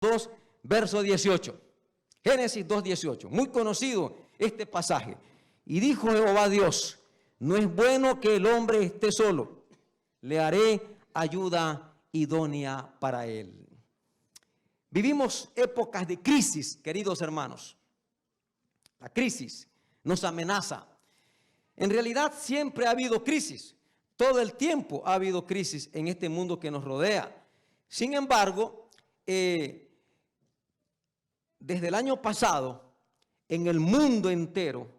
2, verso 18. Génesis 2, 18. Muy conocido este pasaje. Y dijo Jehová Dios, no es bueno que el hombre esté solo. Le haré ayuda idónea para él. Vivimos épocas de crisis, queridos hermanos. La crisis nos amenaza. En realidad siempre ha habido crisis. Todo el tiempo ha habido crisis en este mundo que nos rodea. Sin embargo, desde el año pasado, en el mundo entero,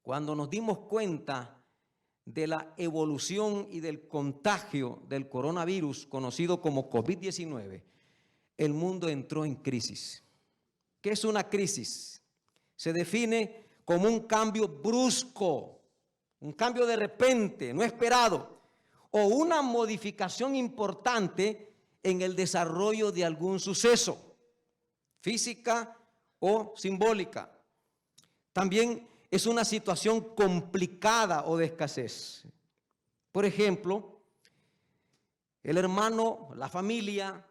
cuando nos dimos cuenta de la evolución y del contagio del coronavirus, conocido como COVID-19, el mundo entró en crisis. ¿Qué es una crisis? Se define como un cambio brusco, un cambio de repente, no esperado, o una modificación importante en el desarrollo de algún suceso, física o simbólica. También es una situación complicada o de escasez. Por ejemplo, el hermano, la familia,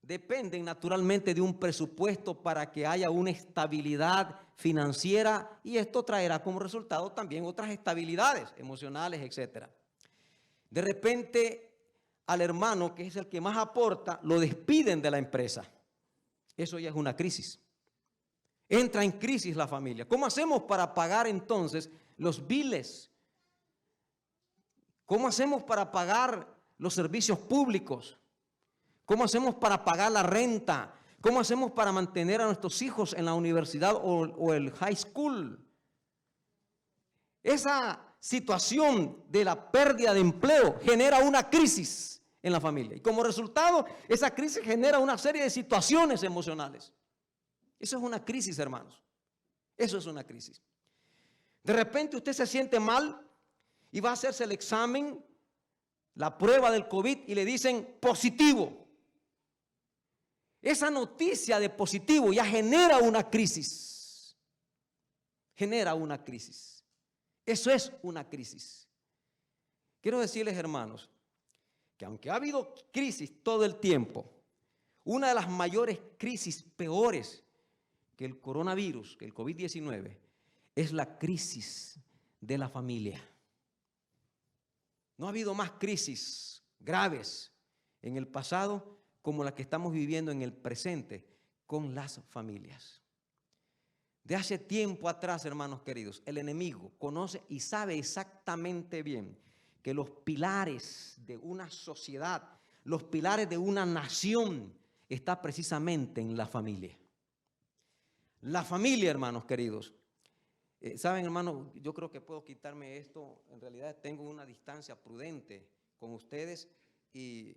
dependen naturalmente de un presupuesto para que haya una estabilidad financiera y esto traerá como resultado también otras estabilidades emocionales, etcétera. De repente al hermano, que es el que más aporta, lo despiden de la empresa. Eso ya es una crisis. Entra en crisis la familia. ¿Cómo hacemos para pagar entonces los biles? ¿Cómo hacemos para pagar los servicios públicos? ¿Cómo hacemos para pagar la renta? ¿Cómo hacemos para mantener a nuestros hijos en la universidad o el high school? Esa situación de la pérdida de empleo genera una crisis en la familia. Y como resultado, esa crisis genera una serie de situaciones emocionales. Eso es una crisis, hermanos. Eso es una crisis. De repente usted se siente mal y va a hacerse el examen, la prueba del COVID y le dicen positivo. Esa noticia de positivo ya genera una crisis. Genera una crisis. Eso es una crisis. Quiero decirles, hermanos, que aunque ha habido crisis todo el tiempo, una de las mayores crisis peores que el coronavirus, que el COVID-19, es la crisis de la familia. No ha habido más crisis graves en el pasado como la que estamos viviendo en el presente con las familias. De hace tiempo atrás, hermanos queridos, el enemigo conoce y sabe exactamente bien que los pilares de una sociedad, los pilares de una nación, está precisamente en la familia. La familia, hermanos queridos. Saben, hermanos, yo creo que puedo quitarme esto. En realidad tengo una distancia prudente con ustedes y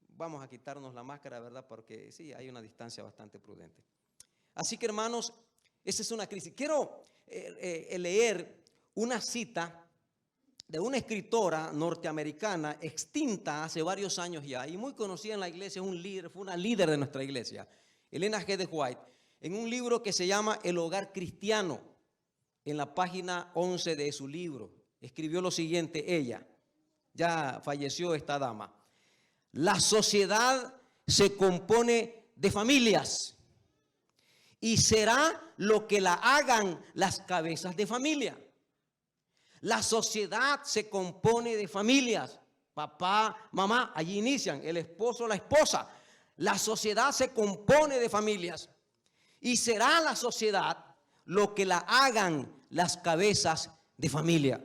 vamos a quitarnos la máscara, ¿verdad? Porque sí, hay una distancia bastante prudente. Así que, hermanos, esa es una crisis. Quiero leer una cita de una escritora norteamericana extinta hace varios años ya y muy conocida en la iglesia, un líder, fue una líder de nuestra iglesia, Ellen G. White, en un libro que se llama El Hogar Cristiano. En la página 11 de su libro escribió lo siguiente ella, ya falleció esta dama: la sociedad se compone de familias y será lo que la hagan las cabezas de familia. La sociedad se compone de familias, papá, mamá, allí inician, el esposo, la esposa. La sociedad se compone de familias y será la sociedad lo que la hagan las cabezas de familia.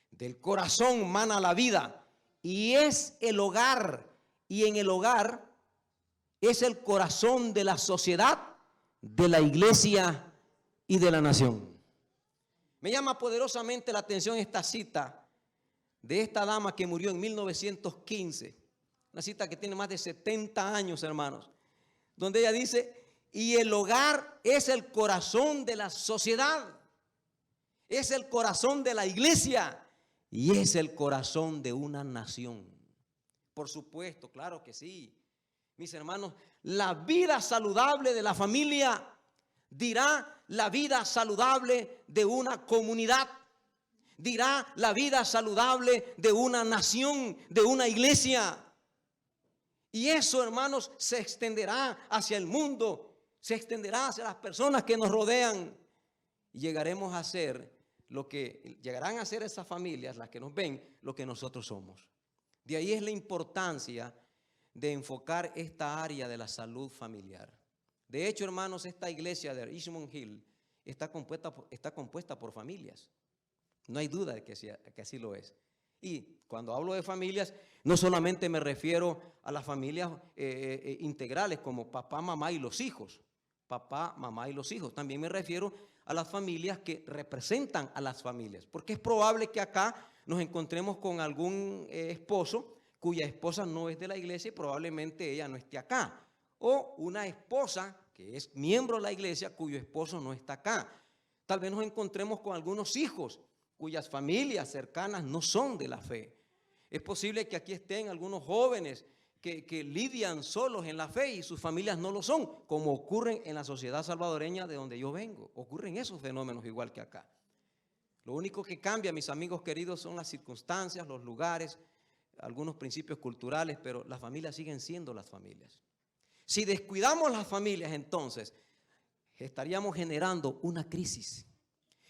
Del corazón mana la vida y es el hogar, y en el hogar es el corazón de la sociedad, de la iglesia y de la nación. Me llama poderosamente la atención esta cita de esta dama que murió en 1915, una cita que tiene más de 70 años, hermanos, donde ella dice: y el hogar es el corazón de la sociedad, es el corazón de la iglesia y es el corazón de una nación. Por supuesto, claro que sí. Mis hermanos, la vida saludable de la familia dirá la vida saludable de una comunidad, dirá la vida saludable de una nación, de una iglesia. Y eso, hermanos, se extenderá hacia el mundo, se extenderá hacia las personas que nos rodean. Y llegaremos a ser llegarán a ser esas familias, las que nos ven, lo que nosotros somos. De ahí es la importancia de enfocar esta área de la salud familiar. De hecho, hermanos, esta iglesia de Richmond Hill está compuesta por familias. No hay duda de que así lo es. Y cuando hablo de familias, no solamente me refiero a las familias integrales como papá, mamá y los hijos. Papá, mamá y los hijos. También me refiero a las familias que representan a las familias. Porque es probable que acá nos encontremos con algún esposo cuya esposa no es de la iglesia y probablemente ella no esté acá. O una esposa que es miembro de la iglesia cuyo esposo no está acá. Tal vez nos encontremos con algunos hijos cuyas familias cercanas no son de la fe. Es posible que aquí estén algunos jóvenes que lidian solos en la fe y sus familias no lo son, como ocurren en la sociedad salvadoreña de donde yo vengo. Ocurren esos fenómenos igual que acá. Lo único que cambia, mis amigos queridos, son las circunstancias, los lugares, algunos principios culturales, pero las familias siguen siendo las familias. Si descuidamos las familias, entonces estaríamos generando una crisis.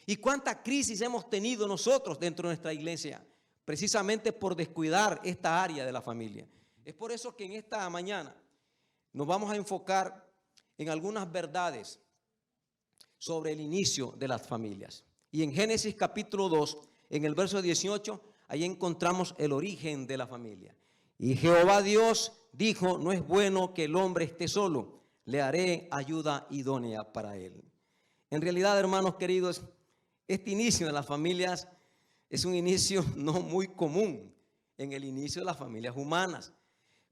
¿Y cuánta crisis hemos tenido nosotros dentro de nuestra iglesia? Precisamente por descuidar esta área de la familia. Es por eso que en esta mañana nos vamos a enfocar en algunas verdades sobre el inicio de las familias. Y en Génesis capítulo 2, en el verso 18, ahí encontramos el origen de la familia. Y Jehová Dios dijo, no es bueno que el hombre esté solo, le haré ayuda idónea para él. En realidad, hermanos queridos, este inicio de las familias es un inicio no muy común en el inicio de las familias humanas,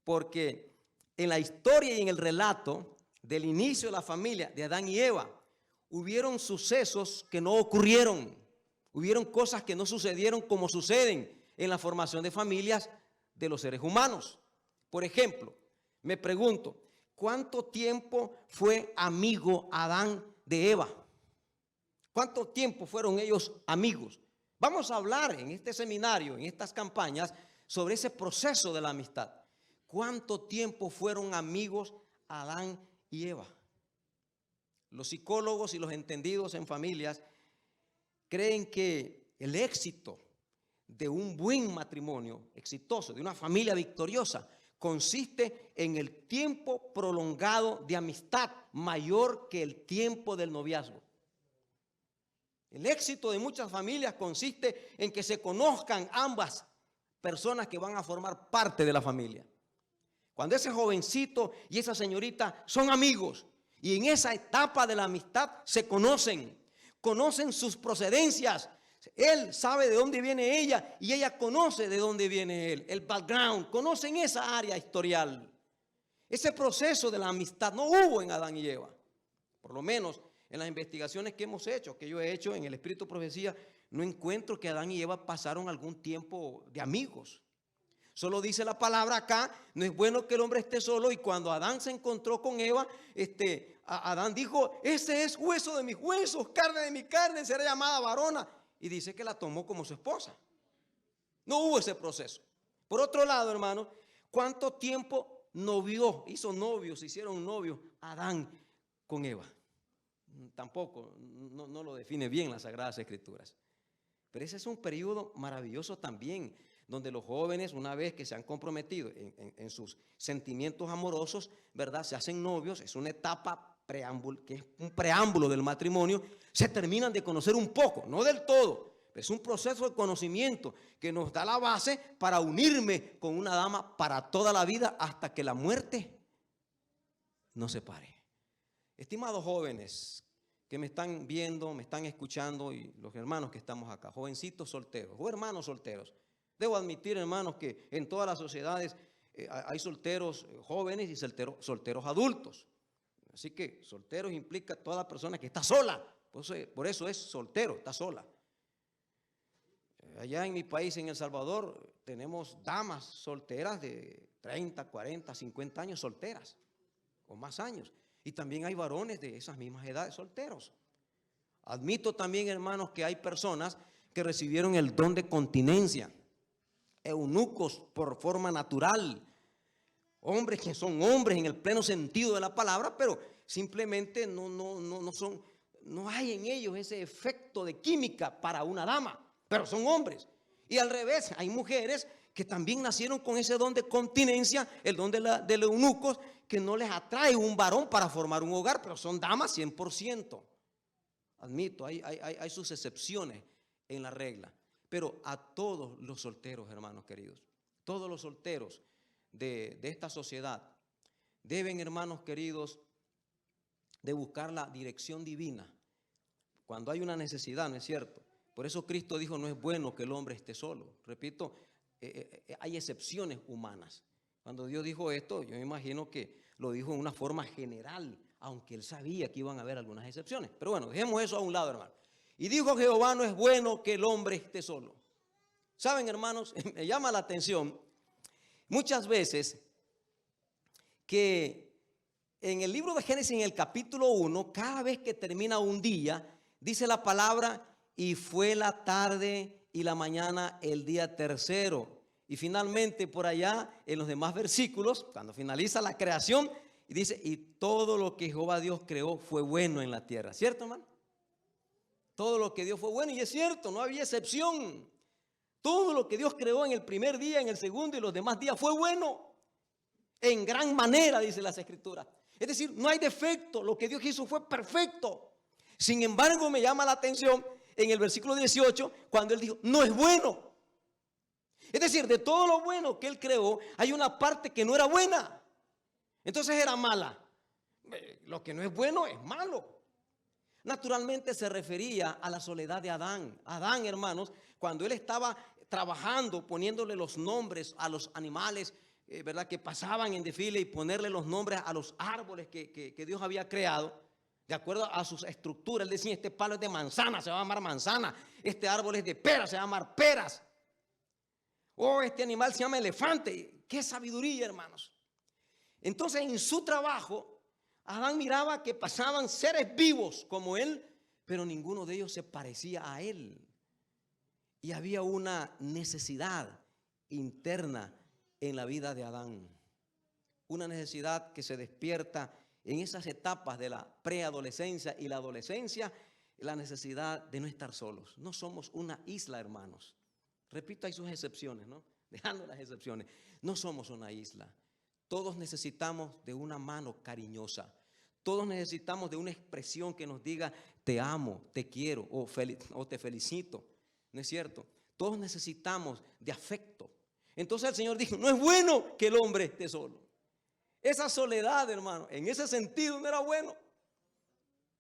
porque en la historia y en el relato del inicio de la familia de Adán y Eva, hubieron sucesos que no ocurrieron, hubieron cosas que no sucedieron como suceden en la formación de familias de los seres humanos. Por ejemplo, me pregunto, ¿cuánto tiempo fue amigo Adán de Eva? ¿Cuánto tiempo fueron ellos amigos? Vamos a hablar en este seminario, en estas campañas, sobre ese proceso de la amistad. ¿Cuánto tiempo fueron amigos Adán y Eva? Los psicólogos y los entendidos en familias creen que el éxito de un buen matrimonio exitoso, de una familia victoriosa, consiste en el tiempo prolongado de amistad mayor que el tiempo del noviazgo. El éxito de muchas familias consiste en que se conozcan ambas personas que van a formar parte de la familia. Cuando ese jovencito y esa señorita son amigos y en esa etapa de la amistad se conocen sus procedencias. Él sabe de dónde viene ella y ella conoce de dónde viene él, el background, conocen esa área historial. Ese proceso de la amistad no hubo en Adán y Eva, por lo menos en las investigaciones que hemos hecho, que yo he hecho en el Espíritu de Profecía, no encuentro que Adán y Eva pasaron algún tiempo de amigos. Solo dice la palabra acá, no es bueno que el hombre esté solo, y cuando Adán se encontró con Eva, Adán dijo, ese es hueso de mis huesos, carne de mi carne, será llamada varona. Y dice que la tomó como su esposa. No hubo ese proceso. Por otro lado, hermano, ¿cuánto tiempo hicieron novios Adán con Eva? Tampoco, no lo define bien las Sagradas Escrituras. Pero ese es un periodo maravilloso también, donde los jóvenes, una vez que se han comprometido en sus sentimientos amorosos, ¿verdad? Se hacen novios, es una etapa que es un preámbulo del matrimonio, se terminan de conocer un poco, no del todo, pero es un proceso de conocimiento que nos da la base para unirme con una dama para toda la vida hasta que la muerte nos separe. Estimados jóvenes que me están viendo, me están escuchando, y los hermanos que estamos acá, jovencitos solteros o hermanos solteros. Debo admitir, hermanos, que en todas las sociedades hay solteros jóvenes y solteros adultos. Así que solteros implica toda persona que está sola. Por eso es soltero, está sola. Allá en mi país, en El Salvador, tenemos damas solteras de 30, 40, 50 años solteras o más años. Y también hay varones de esas mismas edades solteros. Admito también, hermanos, que hay personas que recibieron el don de continencia, eunucos por forma natural, hombres que son hombres en el pleno sentido de la palabra, pero simplemente no son, no hay en ellos ese efecto de química para una dama, pero son hombres. Y al revés, hay mujeres que también nacieron con ese don de continencia, el don de los eunucos, que no les atrae un varón para formar un hogar, pero son damas 100%. Admito, hay sus excepciones en la regla. Pero a todos los solteros, hermanos queridos, todos los solteros de esta sociedad deben, hermanos queridos, de buscar la dirección divina cuando hay una necesidad, ¿no es cierto? Por eso Cristo dijo, no es bueno que el hombre esté solo. Repito, hay excepciones humanas. Cuando Dios dijo esto, yo me imagino que lo dijo en una forma general, aunque Él sabía que iban a haber algunas excepciones. Pero bueno, dejemos eso a un lado, hermano. Y dijo Jehová, no es bueno que el hombre esté solo. ¿Saben, hermanos? Me llama la atención muchas veces que en el libro de Génesis, en el capítulo 1, cada vez que termina un día, dice la palabra, y fue la tarde y la mañana el día tercero. Y finalmente por allá, en los demás versículos, cuando finaliza la creación, dice, y todo lo que Jehová Dios creó fue bueno en la tierra. ¿Cierto, hermano? Todo lo que Dios fue bueno, y es cierto, no había excepción. Todo lo que Dios creó en el primer día, en el segundo y los demás días fue bueno. En gran manera, dice las Escrituras. Es decir, no hay defecto, lo que Dios hizo fue perfecto. Sin embargo, me llama la atención en el versículo 18, cuando Él dijo, no es bueno. Es decir, de todo lo bueno que Él creó, hay una parte que no era buena. Entonces era mala. Lo que no es bueno es malo. Naturalmente se refería a la soledad de Adán. Adán, hermanos, cuando él estaba trabajando, poniéndole los nombres a los animales, ¿verdad?, que pasaban en desfile, y ponerle los nombres a los árboles que Dios había creado, de acuerdo a sus estructuras. Él decía, este palo es de manzana, se va a llamar manzana. Este árbol es de peras, se va a llamar peras. Oh, este animal se llama elefante. ¡Qué sabiduría, hermanos! Entonces, en su trabajo, Adán miraba que pasaban seres vivos como él, pero ninguno de ellos se parecía a él. Y había una necesidad interna en la vida de Adán. Una necesidad que se despierta en esas etapas de la preadolescencia y la adolescencia, la necesidad de no estar solos. No somos una isla, hermanos. Repito, hay sus excepciones, ¿no? Dejando las excepciones. No somos una isla. Todos necesitamos de una mano cariñosa. Todos necesitamos de una expresión que nos diga, te amo, te quiero o te felicito. ¿No es cierto? Todos necesitamos de afecto. Entonces el Señor dijo, no es bueno que el hombre esté solo. Esa soledad, hermano, en ese sentido no era bueno.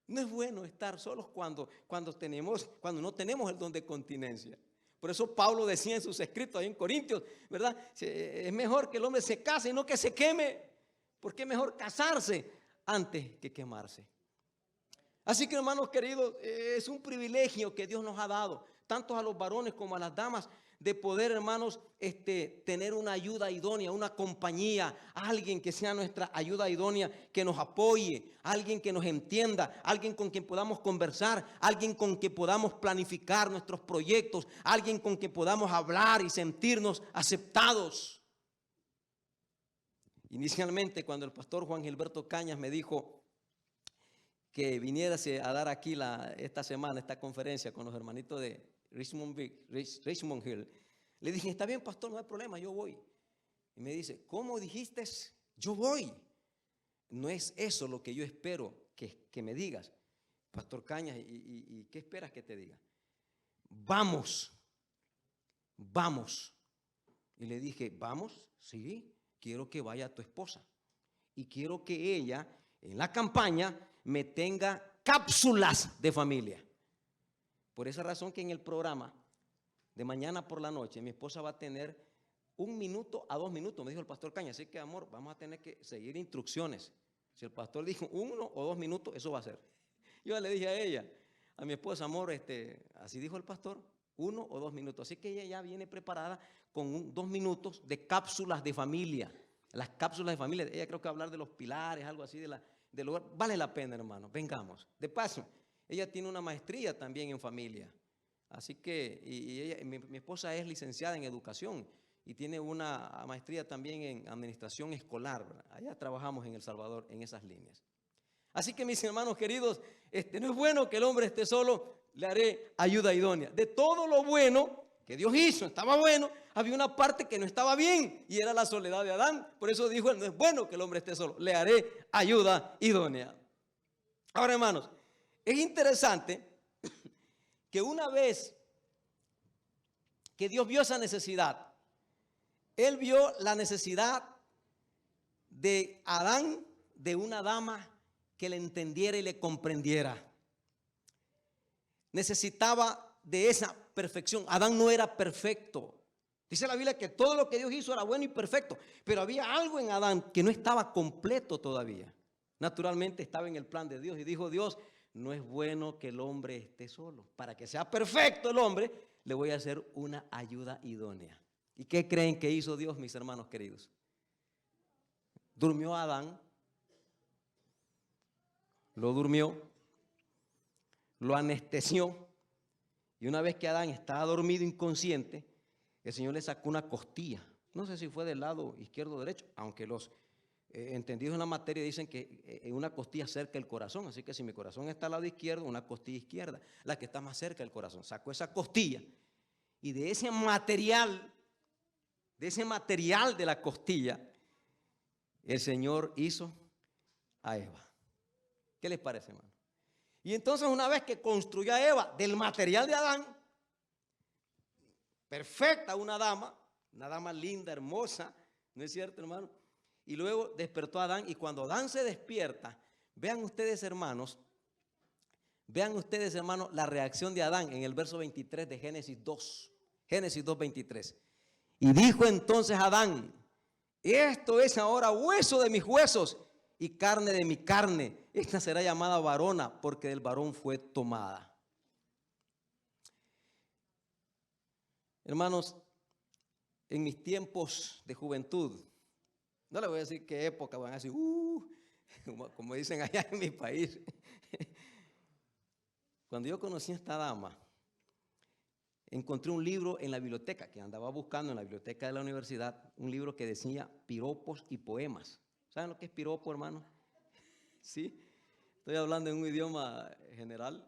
No es bueno estar solos cuando no tenemos el don de continencia. Por eso Pablo decía en sus escritos ahí en Corintios, ¿verdad? Es mejor que el hombre se case y no que se queme. Porque es mejor casarse antes que quemarse. Así que, hermanos queridos, es un privilegio que Dios nos ha dado, tanto a los varones como a las damas, de poder, hermanos, tener una ayuda idónea, una compañía, alguien que sea nuestra ayuda idónea, que nos apoye, alguien que nos entienda, alguien con quien podamos conversar, alguien con quien podamos planificar nuestros proyectos, alguien con quien podamos hablar y sentirnos aceptados. Inicialmente, cuando el pastor Juan Gilberto Cañas me dijo que viniera a dar aquí esta semana esta conferencia con los hermanitos de Richmond Hill, le dije, está bien, pastor, no hay problema, yo voy. Y me dice, ¿cómo dijiste? Yo voy. No es eso lo que yo espero que me digas, pastor Cañas, ¿y qué esperas que te diga? Vamos. Y le dije, ¿vamos? Sí, quiero que vaya tu esposa. Y quiero que ella, en la campaña, me tenga cápsulas de familia. Por esa razón que en el programa de mañana por la noche, mi esposa va a tener 1 minuto a 2 minutos, me dijo el pastor Caña. Así que, amor, vamos a tener que seguir instrucciones. Si el pastor dijo 1 o 2 minutos, eso va a ser. Yo le dije a ella, a mi esposa, amor, así dijo el pastor, 1 o 2 minutos. Así que ella ya viene preparada con 2 minutos de cápsulas de familia. Las cápsulas de familia, ella creo que va a hablar de los pilares, algo así del hogar. Vale la pena, hermano, vengamos. De paso, ella tiene una maestría también en familia. Así que, mi esposa es licenciada en educación y tiene una maestría también en administración escolar, ¿verdad? Allá trabajamos en El Salvador en esas líneas. Así que mis hermanos queridos, no es bueno que el hombre esté solo, le haré ayuda idónea. De todo lo bueno que Dios hizo, estaba bueno, había una parte que no estaba bien y era la soledad de Adán. Por eso dijo él, no es bueno que el hombre esté solo, le haré ayuda idónea. Ahora, hermanos, es interesante que una vez que Dios vio esa necesidad, Él vio la necesidad de Adán, de una dama que le entendiera y le comprendiera. Necesitaba de esa perfección. Adán no era perfecto. Dice la Biblia que todo lo que Dios hizo era bueno y perfecto, pero había algo en Adán que no estaba completo todavía. Naturalmente estaba en el plan de Dios y dijo Dios, no es bueno que el hombre esté solo. Para que sea perfecto el hombre, le voy a hacer una ayuda idónea. ¿Y qué creen que hizo Dios, mis hermanos queridos? Durmió a Adán, lo durmió, lo anestesió, y una vez que Adán estaba dormido inconsciente, el Señor le sacó una costilla. No sé si fue del lado izquierdo o derecho, aunque los entendidos en la materia dicen que una costilla cerca del corazón. Así que si mi corazón está al lado izquierdo, una costilla izquierda, la que está más cerca del corazón. Sacó esa costilla y de ese material de la costilla, el Señor hizo a Eva. ¿Qué les parece, hermano? Y entonces una vez que construyó a Eva del material de Adán, perfecta una dama linda, hermosa, ¿no es cierto, hermano? Y luego despertó a Adán, y cuando Adán se despierta, vean ustedes, hermanos, la reacción de Adán en el verso 23 de Génesis 2, Génesis 2:23. Y dijo entonces Adán, esto es ahora hueso de mis huesos y carne de mi carne. Esta será llamada varona, porque del varón fue tomada. Hermanos, en mis tiempos de juventud, no les voy a decir qué época, van a decir, como dicen allá en mi país. Cuando yo conocí a esta dama, encontré un libro en la biblioteca, que andaba buscando en la biblioteca de la universidad, un libro que decía piropos y poemas. ¿Saben lo que es piropo, hermano? Sí, estoy hablando en un idioma general.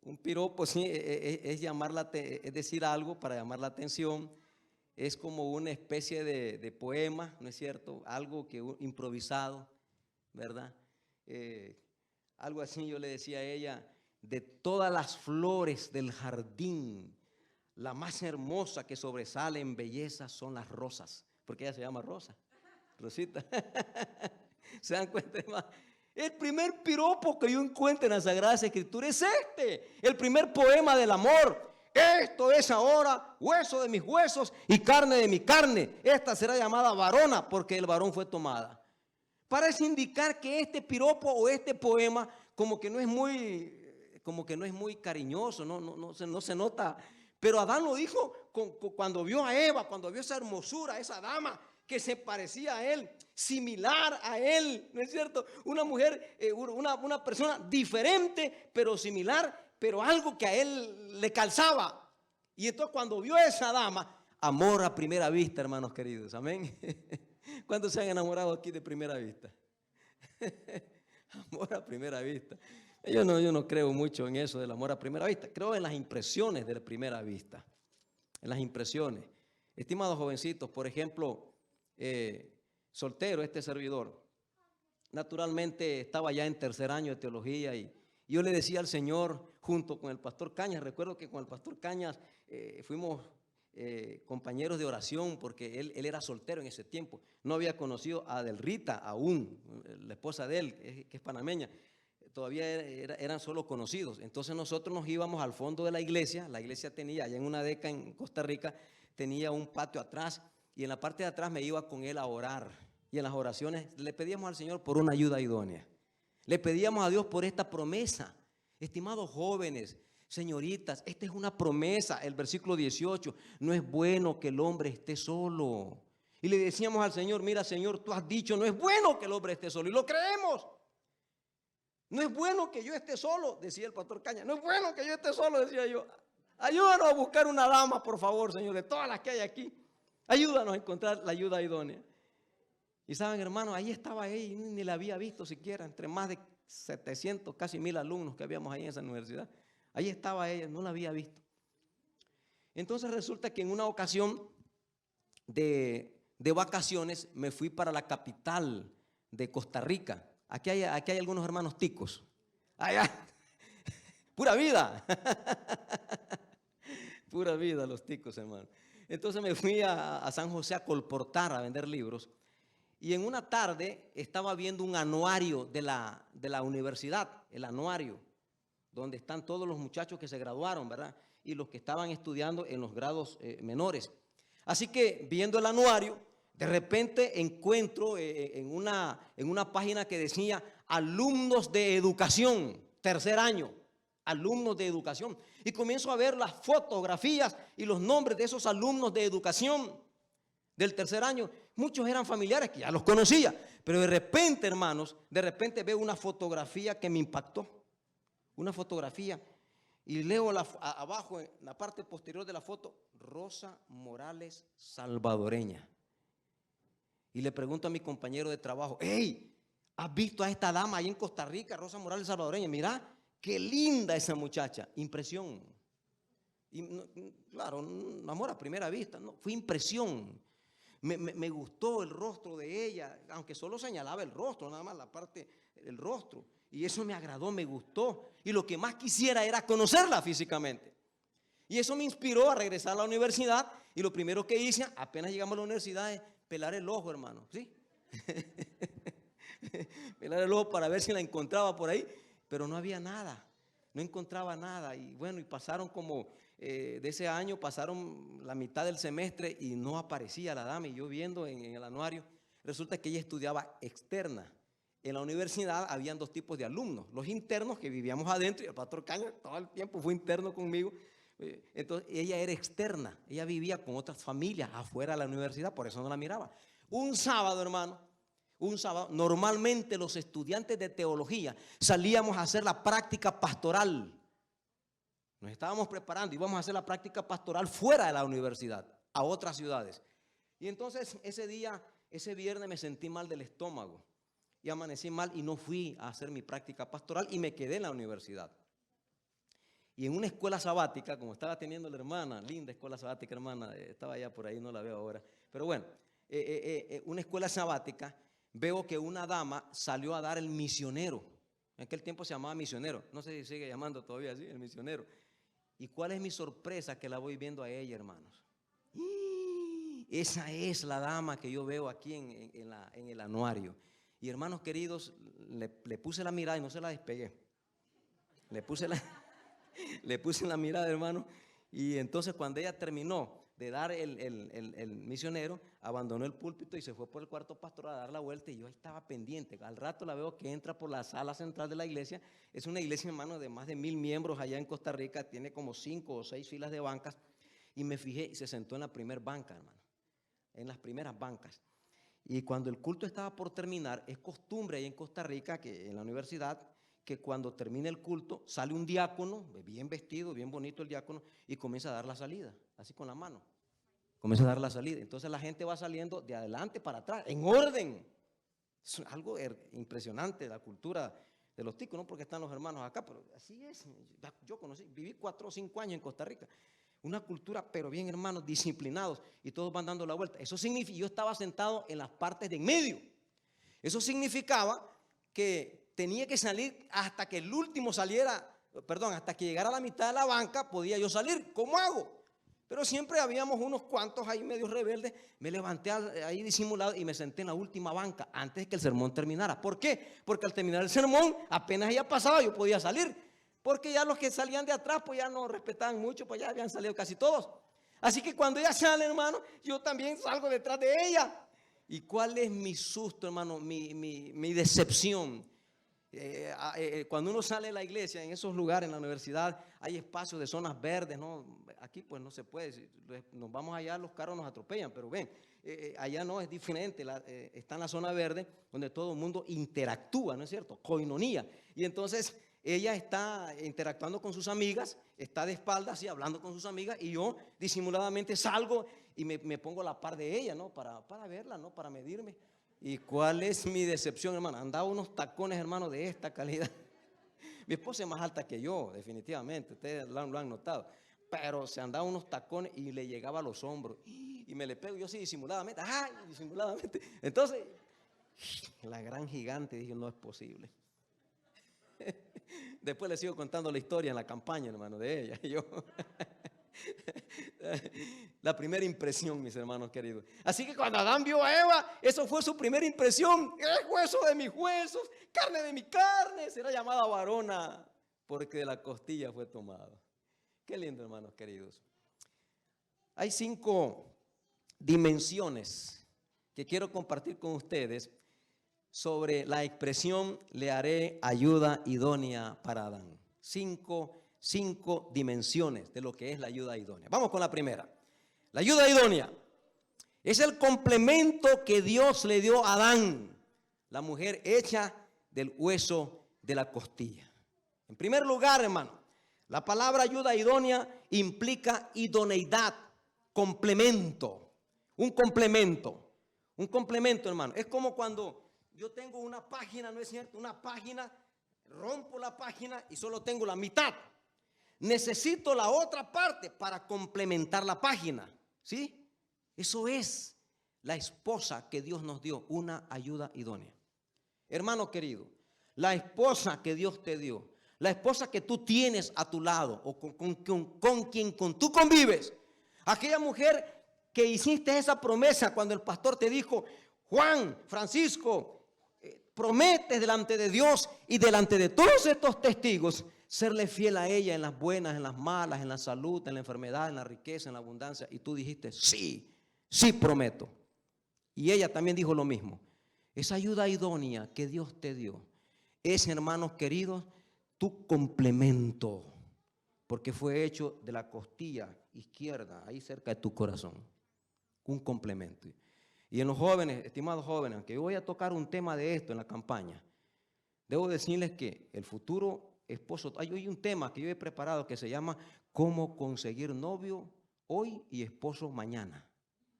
Un piropo sí, es decir algo para llamar la atención. Es como una especie de poema, ¿no es cierto? Algo que improvisado, ¿verdad? Algo así yo le decía a ella, de todas las flores del jardín, la más hermosa que sobresale en belleza son las rosas, porque ella se llama Rosa, Rosita. ¿Se dan cuenta, hermano? El primer piropo que yo encuentro en la Sagrada Escritura es el primer poema del amor. Esto es ahora hueso de mis huesos y carne de mi carne. Esta será llamada varona, porque el varón fue tomada. Parece indicar que este piropo o este poema como que no es muy cariñoso, no se nota. Pero Adán lo dijo cuando vio a Eva, cuando vio esa hermosura, esa dama que se parecía a él, similar a él, ¿no es cierto? Una mujer, una persona diferente, pero similar, pero algo que a él le calzaba. Y entonces cuando vio a esa dama, amor a primera vista, hermanos queridos, amén. ¿Cuántos se han enamorado aquí de primera vista? Amor a primera vista. Yo no creo mucho en eso del amor a primera vista. Creo en las impresiones de la primera vista. En las impresiones. Estimados jovencitos, por ejemplo, soltero, este servidor, naturalmente estaba ya en tercer año de teología y yo le decía al Señor, junto con el pastor Cañas, recuerdo que con el pastor Cañas fuimos compañeros de oración, porque él era soltero en ese tiempo, no había conocido a Delrita aún, la esposa de él, que es panameña, todavía eran solo conocidos. Entonces nosotros nos íbamos al fondo de la iglesia tenía, allá en una deca en Costa Rica, tenía un patio atrás, y en la parte de atrás me iba con él a orar, y en las oraciones le pedíamos al Señor por una ayuda idónea, le pedíamos a Dios por esta promesa. Estimados jóvenes, señoritas, esta es una promesa, el versículo 18, no es bueno que el hombre esté solo. Y le decíamos al Señor, mira Señor, tú has dicho, no es bueno que el hombre esté solo, y lo creemos. No es bueno que yo esté solo, decía el pastor Caña, no es bueno que yo esté solo, decía yo. Ayúdanos a buscar una dama, por favor, Señor, de todas las que hay aquí. Ayúdanos a encontrar la ayuda idónea. Y saben, hermanos, ahí estaba ella, ni la había visto siquiera, entre más de 700, casi 1000 alumnos que habíamos ahí en esa universidad. Ahí estaba ella, no la había visto. Entonces resulta que en una ocasión de vacaciones me fui para la capital de Costa Rica. Aquí hay algunos hermanos ticos. Allá, pura vida. Pura vida los ticos, hermano. Entonces me fui a San José a colportar, a vender libros. Y en una tarde estaba viendo un anuario de la universidad, el anuario, donde están todos los muchachos que se graduaron, ¿verdad? Y los que estaban estudiando en los grados menores. Así que viendo el anuario, de repente encuentro en una página que decía alumnos de educación, tercer año, alumnos de educación. Y comienzo a ver las fotografías y los nombres de esos alumnos de educación del tercer año. Muchos eran familiares que ya los conocía, pero de repente, hermanos, de repente veo una fotografía que me impactó. Una fotografía y leo abajo en la parte posterior de la foto, Rosa Morales salvadoreña. Y le pregunto a mi compañero de trabajo, hey, ¿has visto a esta dama ahí en Costa Rica, Rosa Morales salvadoreña? Mira, qué linda esa muchacha. Impresión. Y, claro, un amor a primera vista, no, fue impresión. Me gustó el rostro de ella, aunque solo señalaba el rostro, nada más la parte del rostro. Y eso me agradó, me gustó. Y lo que más quisiera era conocerla físicamente. Y eso me inspiró a regresar a la universidad. Y lo primero que hice, apenas llegamos a la universidad, es pelar el ojo, hermano. ¿Sí? Pelar el ojo para ver si la encontraba por ahí. Pero no había nada. No encontraba nada. Y bueno, y pasaron como, de ese año, pasaron la mitad del semestre y no aparecía la dama. Y yo viendo en el anuario, resulta que ella estudiaba externa. En la universidad habían dos tipos de alumnos, los internos que vivíamos adentro, y el pastor Caña todo el tiempo fue interno conmigo. Entonces ella era externa, ella vivía con otras familias afuera de la universidad, por eso no la miraba. Un sábado, hermano, un sábado, normalmente los estudiantes de teología salíamos a hacer la práctica pastoral. Nos estábamos preparando, íbamos a hacer la práctica pastoral fuera de la universidad, a otras ciudades. Y entonces ese día, ese viernes me sentí mal del estómago. Y amanecí mal y no fui a hacer mi práctica pastoral y me quedé en la universidad. Y en una escuela sabática, como estaba teniendo la hermana, linda escuela sabática, hermana, estaba allá por ahí, no la veo ahora. Pero bueno, una escuela sabática, veo que una dama salió a dar el misionero. En aquel tiempo se llamaba misionero, no sé si sigue llamando todavía así, el misionero. ¿Y cuál es mi sorpresa? Que la voy viendo a ella, hermanos. Esa es la dama que yo veo aquí en el anuario. Y hermanos queridos, le puse la mirada y no se la despegué. Le puse la mirada, hermano. Y entonces cuando ella terminó de dar el misionero, abandonó el púlpito y se fue por el cuarto pastoral a dar la vuelta. Y yo ahí estaba pendiente. Al rato la veo que entra por la sala central de la iglesia. Es una iglesia, hermano, de más de 1000 miembros allá en Costa Rica. Tiene como 5 o 6 filas de bancas. Y me fijé y se sentó en la primera banca, hermano. En las primeras bancas. Y cuando el culto estaba por terminar, es costumbre ahí en Costa Rica, que en la universidad, que cuando termine el culto, sale un diácono, bien vestido, bien bonito el diácono, y comienza a dar la salida, así con la mano. Comienza a dar la salida. Entonces la gente va saliendo de adelante para atrás, en orden. Es algo impresionante la cultura de los ticos, no porque están los hermanos acá, pero así es. Yo conocí, viví 4 o 5 años en Costa Rica. Una cultura, pero bien, hermanos, disciplinados, y todos van dando la vuelta. Eso significa, yo estaba sentado en las partes de en medio. Eso significaba que tenía que salir hasta que el último saliera, perdón, hasta que llegara a la mitad de la banca, podía yo salir. ¿Cómo hago? Pero siempre habíamos unos cuantos ahí medios rebeldes. Me levanté ahí disimulado y me senté en la última banca antes de que el sermón terminara. ¿Por qué? Porque al terminar el sermón, apenas ya pasaba, yo podía salir. Porque ya los que salían de atrás, pues ya no respetaban mucho, pues ya habían salido casi todos. Así que cuando ella sale, hermano, yo también salgo detrás de ella. ¿Y cuál es mi susto, hermano? Mi decepción. Cuando uno sale de la iglesia, en esos lugares, en la universidad, hay espacios de zonas verdes, ¿no? Aquí pues no se puede. Si nos vamos allá, los carros nos atropellan, pero ven, allá no, es diferente. Está en la zona verde donde todo el mundo interactúa, ¿no es cierto? Coinonía. Y entonces ella está interactuando con sus amigas, está de espaldas así hablando con sus amigas, y yo disimuladamente salgo y me pongo a la par de ella, ¿no? Para verla, ¿no? Para medirme. ¿Y cuál es mi decepción, hermano? Andaba unos tacones, hermano, de esta calidad. Mi esposa es más alta que yo, definitivamente, ustedes lo han notado. Pero se andaba unos tacones y le llegaba a los hombros. Y me le pego yo así disimuladamente. ¡Ay! Disimuladamente. Entonces, la gran gigante, dije, no es posible. Después le sigo contando la historia en la campaña, hermano, de ella. Yo. La primera impresión, mis hermanos queridos. Así que cuando Adán vio a Eva, eso fue su primera impresión. Es hueso de mis huesos, carne de mi carne. Será llamada varona, porque de la costilla fue tomado. Qué lindo, hermanos queridos. Hay 5 dimensiones que quiero compartir con ustedes sobre la expresión le haré ayuda idónea para Adán. 5 dimensiones de lo que es la ayuda idónea. Vamos con la primera. La ayuda idónea es el complemento que Dios le dio a Adán, la mujer hecha del hueso de la costilla. En primer lugar, hermano, la palabra ayuda idónea implica idoneidad, complemento, un complemento, hermano. Es como cuando yo tengo una página, ¿no es cierto? Una página, rompo la página y solo tengo la mitad. Necesito la otra parte para complementar la página, ¿sí? Eso es la esposa que Dios nos dio, una ayuda idónea. Hermano querido, la esposa que Dios te dio, la esposa que tú tienes a tu lado o con quien tú convives, aquella mujer que hiciste esa promesa cuando el pastor te dijo, Juan, Francisco, prometes delante de Dios y delante de todos estos testigos serle fiel a ella en las buenas, en las malas, en la salud, en la enfermedad, en la riqueza, en la abundancia. Y tú dijiste, sí, sí prometo. Y ella también dijo lo mismo. Esa ayuda idónea que Dios te dio es, hermanos queridos, tu complemento, porque fue hecho de la costilla izquierda, ahí cerca de tu corazón, un complemento. Y en los jóvenes, estimados jóvenes, aunque yo voy a tocar un tema de esto en la campaña, debo decirles que el futuro esposo, hay un tema que yo he preparado que se llama cómo conseguir novio hoy y esposo mañana.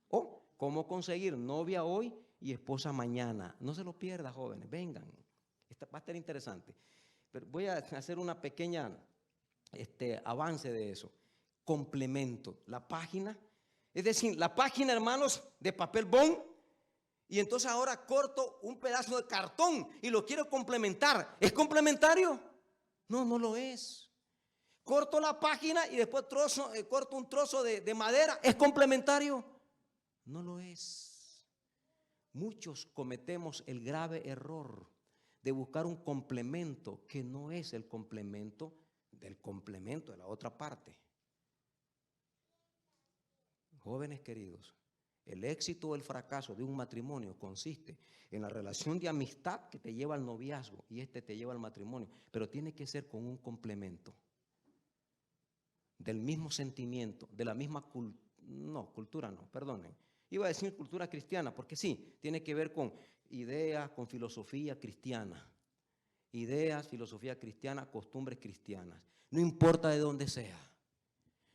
O cómo conseguir novia hoy y esposa mañana. No se lo pierda, jóvenes, vengan. Va a estar interesante. Pero voy a hacer una pequeña avance de eso. Complemento. La página, es decir, la página, hermanos, de papel bond. Y entonces ahora corto un pedazo de cartón y lo quiero complementar. ¿Es complementario? No, no lo es. Corto la página y después corto un trozo de madera. ¿Es complementario? No lo es. Muchos cometemos el grave error de buscar un complemento que no es el complemento de la otra parte. Jóvenes queridos, el éxito o el fracaso de un matrimonio consiste en la relación de amistad que te lleva al noviazgo y te lleva al matrimonio, pero tiene que ser con un complemento del mismo sentimiento, de la misma cultura, perdonen. Iba a decir cultura cristiana, porque sí, tiene que ver con ideas, con filosofía cristiana. Ideas, filosofía cristiana, costumbres cristianas. No importa de dónde sea.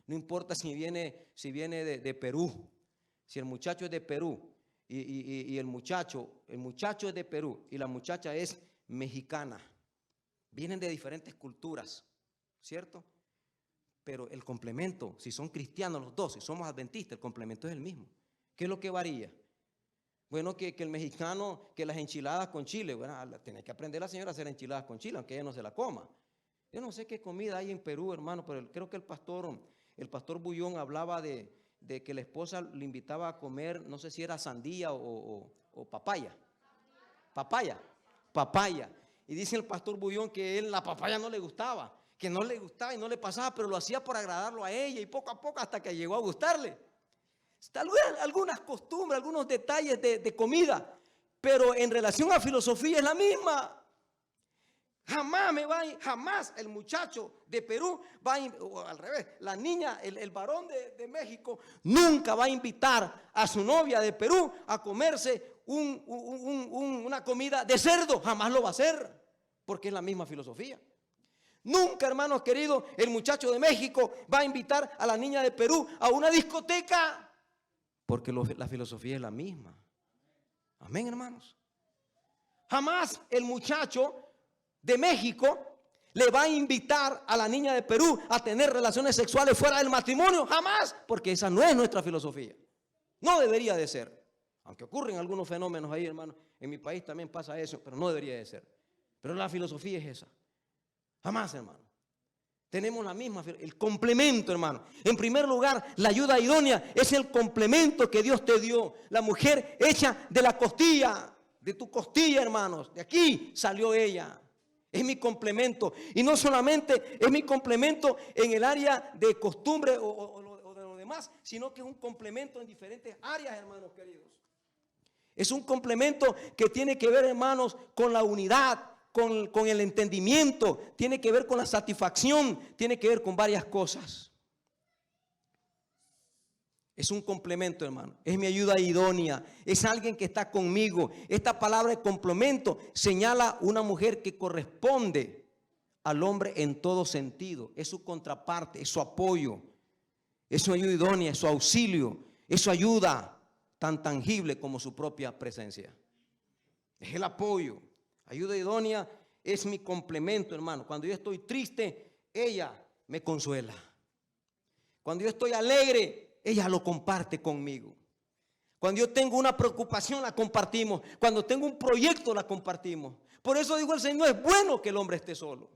No importa si viene de Perú. Si el muchacho es de Perú y el muchacho es de Perú y la muchacha es mexicana. Vienen de diferentes culturas, ¿cierto? Pero el complemento, si son cristianos los dos, si somos adventistas, el complemento es el mismo. ¿Qué es lo que varía? Bueno, que el mexicano, que las enchiladas con chile, bueno, tiene que aprender la señora a hacer enchiladas con chile, aunque ella no se la coma. Yo no sé qué comida hay en Perú, hermano, pero creo que el pastor Bullón hablaba de que la esposa le invitaba a comer, no sé si era sandía o papaya. Papaya. Y dice el pastor Bullón que él la papaya no le gustaba, que no le gustaba y no le pasaba, pero lo hacía por agradarlo a ella y poco a poco hasta que llegó a gustarle. Tal vez algunas costumbres, algunos detalles de comida, pero en relación a filosofía es la misma. Jamás el muchacho de Perú o al revés, la niña, el varón de México, nunca va a invitar a su novia de Perú a comerse una comida de cerdo. Jamás lo va a hacer, porque es la misma filosofía. Nunca, hermanos queridos, el muchacho de México va a invitar a la niña de Perú a una discoteca, porque la filosofía es la misma. Amén, hermanos. Jamás el muchacho de México le va a invitar a la niña de Perú a tener relaciones sexuales fuera del matrimonio. Jamás, porque esa no es nuestra filosofía. No debería de ser. Aunque ocurren algunos fenómenos ahí, hermanos. En mi país también pasa eso, pero no debería de ser. Pero la filosofía es esa. Jamás, hermano. Tenemos la misma, el complemento, hermano. En primer lugar, la ayuda idónea es el complemento que Dios te dio. La mujer hecha de la costilla, de tu costilla, hermanos. De aquí salió ella. Es mi complemento. Y no solamente es mi complemento en el área de costumbre o de lo demás, sino que es un complemento en diferentes áreas, hermanos queridos. Es un complemento que tiene que ver, hermanos, con la unidad, con el entendimiento, tiene que ver con la satisfacción, tiene que ver con varias cosas. Es un complemento, hermano. Es mi ayuda idónea. Es alguien que está conmigo. Esta palabra de complemento señala una mujer que corresponde al hombre en todo sentido. Es su contraparte, es su apoyo, es su ayuda idónea, es su auxilio, es su ayuda tan tangible como su propia presencia. Es el apoyo. Ayuda idónea es mi complemento, hermano. Cuando yo estoy triste, ella me consuela. Cuando yo estoy alegre, ella lo comparte conmigo. Cuando yo tengo una preocupación, la compartimos. Cuando tengo un proyecto, la compartimos. Por eso dijo el Señor, es bueno que el hombre esté solo.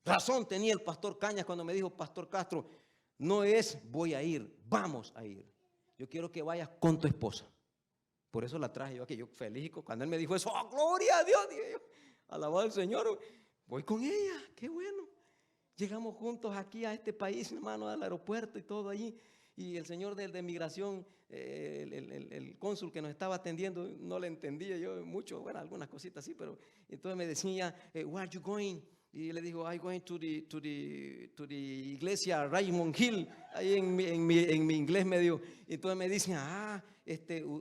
Razón tenía el pastor Cañas cuando me dijo, Pastor Castro, no es voy a ir, vamos a ir. Yo quiero que vayas con tu esposa. Por eso la traje yo aquí, yo feliz. Cuando él me dijo eso, ¡oh, gloria a Dios! Dije yo, alabado al Señor, voy con ella, qué bueno. Llegamos juntos aquí a este país, hermano, al aeropuerto y todo allí. Y el señor de migración, el cónsul que nos estaba atendiendo, no le entendía yo mucho, bueno, algunas cositas así, pero entonces me decía, where are you going? Y le digo, I'm going to the iglesia Raymond Hill, ahí en mi inglés medio. Entonces me dice,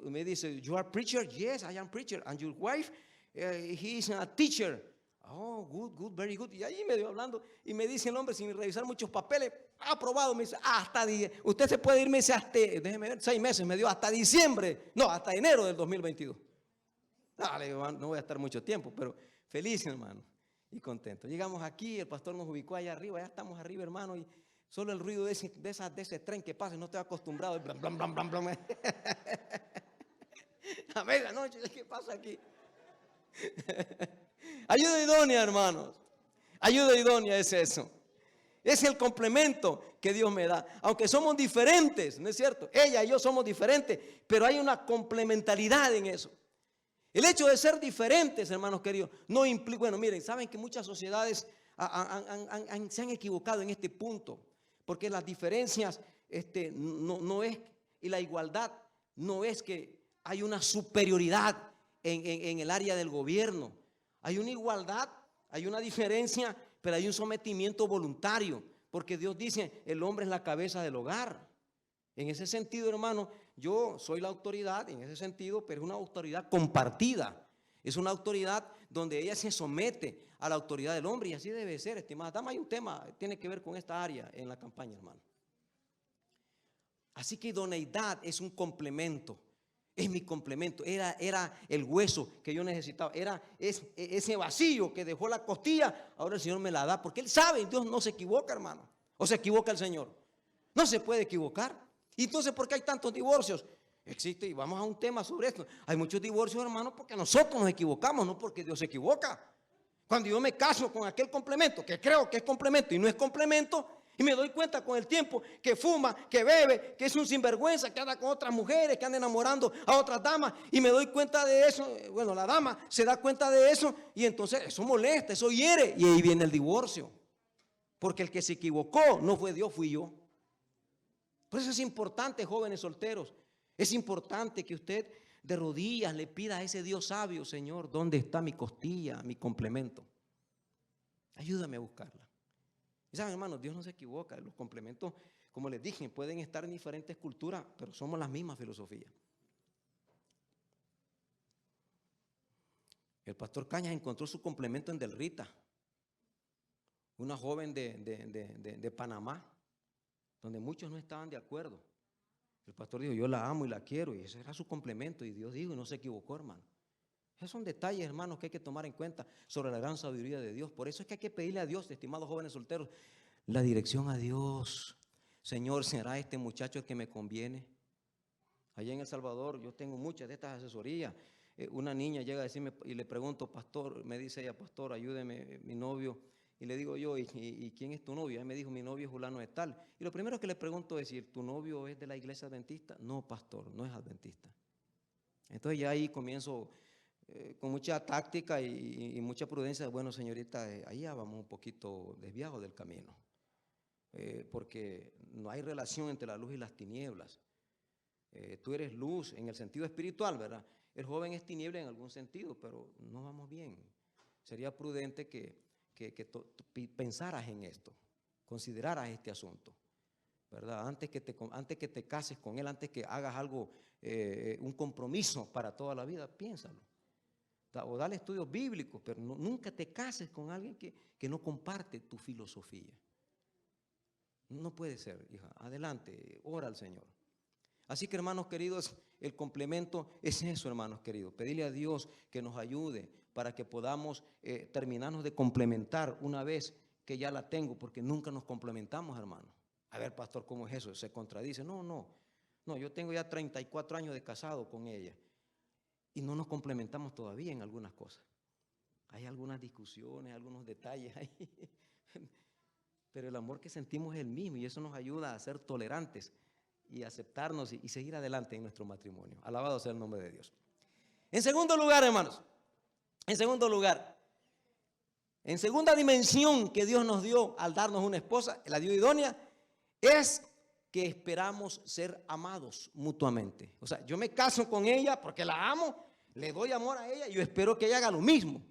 me dice, you are preacher? Yes, I am preacher. And your wife, he is a teacher. Oh, good, very good. Y ahí medio hablando, y me dice el hombre, sin revisar muchos papeles, aprobado, me dice, usted se puede irme hasta, déjeme ver, 6 meses, me dio hasta diciembre, no, hasta enero del 2022. No voy a estar mucho tiempo, pero feliz, hermano, y contento. Llegamos aquí, el pastor nos ubicó allá arriba, ya estamos arriba, hermano, y solo el ruido de ese tren que pasa, no estoy acostumbrado, blam, blam, blam, blam, blam. A medianoche, ¿qué pasa aquí? Ayuda idónea, hermanos. Ayuda idónea es eso. Es el complemento que Dios me da. Aunque somos diferentes, ¿no es cierto? Ella y yo somos diferentes, pero hay una complementariedad en eso. El hecho de ser diferentes, hermanos queridos, no implica, bueno, miren, saben que muchas sociedades se han equivocado en este punto, porque las diferencias no es, y la igualdad no es que hay una superioridad en el área del gobierno. Hay una igualdad, hay una diferencia, pero hay un sometimiento voluntario, porque Dios dice, el hombre es la cabeza del hogar. En ese sentido, hermano, yo soy la autoridad, en ese sentido, pero es una autoridad compartida. Es una autoridad donde ella se somete a la autoridad del hombre, y así debe ser, estimada dama. Hay un tema, tiene que ver con esta área en la campaña, hermano. Así que idoneidad es un complemento. Es mi complemento, era el hueso que yo necesitaba, era ese vacío que dejó la costilla, ahora el Señor me la da, porque Él sabe, Dios no se equivoca, hermano, o se equivoca el Señor, no se puede equivocar. Y entonces, ¿por qué hay tantos divorcios? Existe, y vamos a un tema sobre esto, hay muchos divorcios, hermano, porque nosotros nos equivocamos, no porque Dios se equivoca. Cuando yo me caso con aquel complemento, que creo que es complemento y no es complemento, y me doy cuenta con el tiempo que fuma, que bebe, que es un sinvergüenza, que anda con otras mujeres, que anda enamorando a otras damas, y me doy cuenta de eso. Bueno, la dama se da cuenta de eso, y entonces eso molesta, eso hiere, y ahí viene el divorcio, porque el que se equivocó no fue Dios, fui yo. Por eso es importante, jóvenes solteros, es importante que usted de rodillas le pida a ese Dios sabio: Señor, ¿dónde está mi costilla, mi complemento? Ayúdame a buscarla. Y saben, hermanos, Dios no se equivoca. Los complementos, como les dije, pueden estar en diferentes culturas, pero somos la misma filosofía. El pastor Cañas encontró su complemento en Del Rita. una joven de Panamá, donde muchos no estaban de acuerdo. El pastor dijo, yo la amo y la quiero, y ese era su complemento, y Dios dijo, y no se equivocó, hermano. Esos son detalles, hermanos, que hay que tomar en cuenta sobre la gran sabiduría de Dios. Por eso es que hay que pedirle a Dios, estimados jóvenes solteros, la dirección a Dios. Señor, ¿será este muchacho el que me conviene? Allá en El Salvador yo tengo muchas de estas asesorías. Una niña llega a decirme y le pregunto, pastor, me dice ella, pastor, ayúdeme, mi novio. Y le digo yo, ¿y quién es tu novio? Ella me dijo, mi novio es fulano de tal. Y lo primero que le pregunto es, ¿tu novio es de la iglesia adventista? No, pastor, no es adventista. Entonces ya ahí comienzo con mucha táctica y mucha prudencia. Bueno, señorita, ahí ya vamos un poquito desviados del camino. Porque no hay relación entre la luz y las tinieblas. Tú eres luz en el sentido espiritual, ¿verdad? El joven es tiniebla en algún sentido, pero no vamos bien. Sería prudente que pensaras en esto, consideraras este asunto, ¿verdad? Antes que te cases con él, antes que hagas algo, un compromiso para toda la vida, piénsalo. O dale estudios bíblicos, pero nunca te cases con alguien que no comparte tu filosofía. No puede ser, hija. Adelante, ora al Señor. Así que, hermanos queridos, el complemento es eso, hermanos queridos. Pedirle a Dios que nos ayude para que podamos terminarnos de complementar una vez que ya la tengo, porque nunca nos complementamos, hermanos. A ver, pastor, ¿cómo es eso? Se contradice. No, yo tengo ya 34 años de casado con ella y no nos complementamos todavía en algunas cosas. Hay algunas discusiones, algunos detalles ahí, pero el amor que sentimos es el mismo y eso nos ayuda a ser tolerantes y aceptarnos y seguir adelante en nuestro matrimonio. Alabado sea el nombre de Dios. En segundo lugar, hermanos, en segunda dimensión que Dios nos dio al darnos una esposa, la dio idónea, es que esperamos ser amados mutuamente. O sea, yo me caso con ella porque la amo, le doy amor a ella y yo espero que ella haga lo mismo,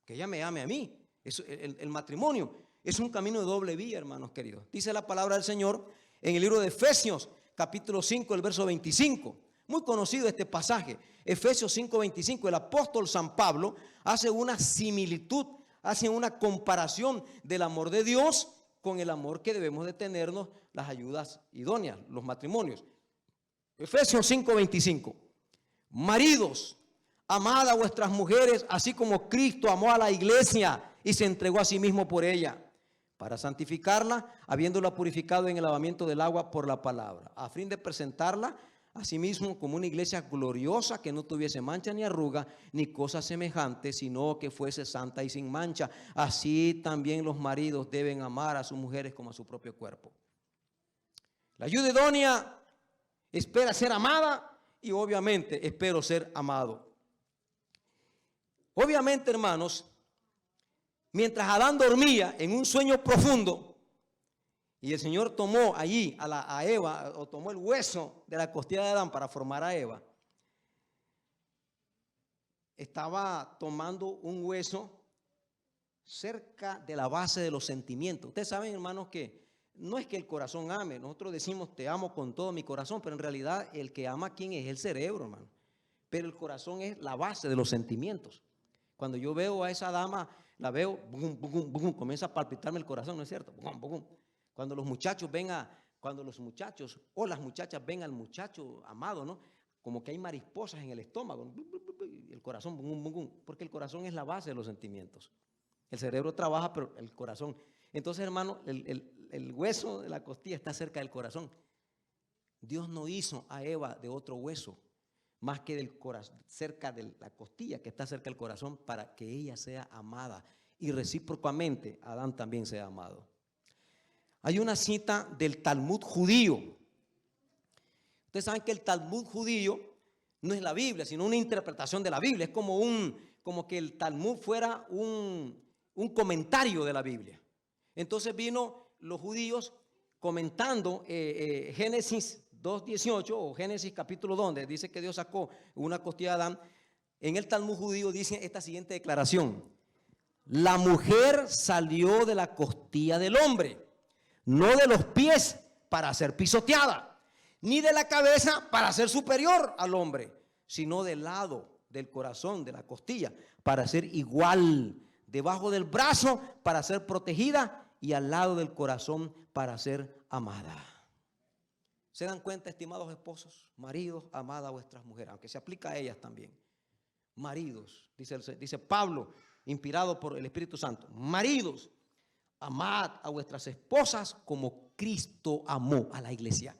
que ella me ame a mí. El matrimonio es un camino de doble vía, hermanos queridos. Dice la palabra del Señor en el libro de Efesios, capítulo 5, el verso 25. Muy conocido este pasaje. Efesios 5, 25. El apóstol San Pablo hace una similitud, hace una comparación del amor de Dios con el amor que debemos de tenernos las ayudas idóneas, los matrimonios. Efesios 5, 25. Maridos, amad a vuestras mujeres, así como Cristo amó a la iglesia y se entregó a sí mismo por ella, para santificarla, habiéndola purificado en el lavamiento del agua por la palabra, a fin de presentarla a sí mismo como una iglesia gloriosa, que no tuviese mancha ni arruga, ni cosa semejante, sino que fuese santa y sin mancha. Así también los maridos deben amar a sus mujeres como a su propio cuerpo. La ayuda idónea espera ser amada y obviamente espero ser amado. Obviamente, hermanos, mientras Adán dormía en un sueño profundo y el Señor tomó allí a Eva, o tomó el hueso de la costilla de Adán para formar a Eva, estaba tomando un hueso cerca de la base de los sentimientos. Ustedes saben, hermanos, que no es que el corazón ame. Nosotros decimos te amo con todo mi corazón, pero en realidad el que ama, ¿quién es? El cerebro, hermano. Pero el corazón es la base de los sentimientos. Cuando yo veo a esa dama, la veo, bum, bum, bum, comienza a palpitarme el corazón, ¿no es cierto? Bum, bum. Cuando los muchachos o las muchachas ven al muchacho amado, ¿no? Como que hay mariposas en el estómago, y el corazón, bum, bum, bum, porque el corazón es la base de los sentimientos. El cerebro trabaja, pero el corazón. Entonces, hermano, el hueso de la costilla está cerca del corazón. Dios no hizo a Eva de otro hueso, más que del corazón, cerca de la costilla que está cerca del corazón, para que ella sea amada y recíprocamente Adán también sea amado. Hay una cita del Talmud judío. Ustedes saben que el Talmud judío no es la Biblia, sino una interpretación de la Biblia. Es como que el Talmud fuera un comentario de la Biblia. Entonces vino los judíos comentando Génesis 2:18 o Génesis capítulo 2, donde dice que Dios sacó una costilla de Adán. En el Talmud judío dice esta siguiente declaración: la mujer salió de la costilla del hombre, no de los pies para ser pisoteada, ni de la cabeza para ser superior al hombre, sino del lado del corazón, de la costilla, para ser igual, debajo del brazo para ser protegida y al lado del corazón para ser amada. ¿Se dan cuenta, estimados esposos? Maridos, amad a vuestras mujeres, aunque se aplica a ellas también. Maridos, dice Pablo, inspirado por el Espíritu Santo. Maridos, amad a vuestras esposas como Cristo amó a la iglesia.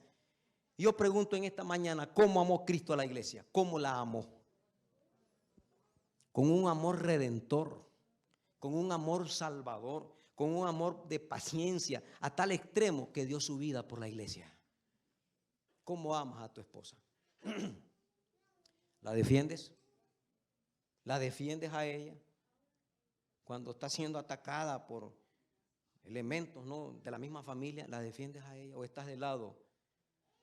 Yo pregunto en esta mañana, ¿cómo amó Cristo a la iglesia? ¿Cómo la amó? Con un amor redentor, con un amor salvador, con un amor de paciencia, a tal extremo que dio su vida por la iglesia. ¿Cómo amas a tu esposa? ¿La defiendes? ¿La defiendes a ella? Cuando está siendo atacada por elementos, ¿no?, de la misma familia, ¿la defiendes a ella? ¿O estás del lado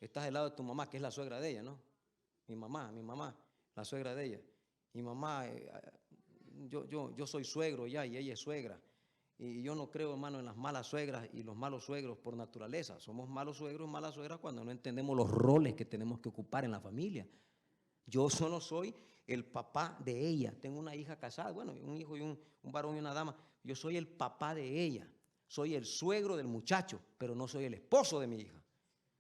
de tu mamá, que es la suegra de ella, ¿no? Mi mamá, la suegra de ella. Mi mamá, yo soy suegro ya y ella es suegra. Y yo no creo, hermano, en las malas suegras y los malos suegros por naturaleza. Somos malos suegros y malas suegras cuando no entendemos los roles que tenemos que ocupar en la familia. Yo solo soy el papá de ella. Tengo una hija casada, bueno, un hijo y un varón y una dama. Yo soy el papá de ella. Soy el suegro del muchacho, pero no soy el esposo de mi hija.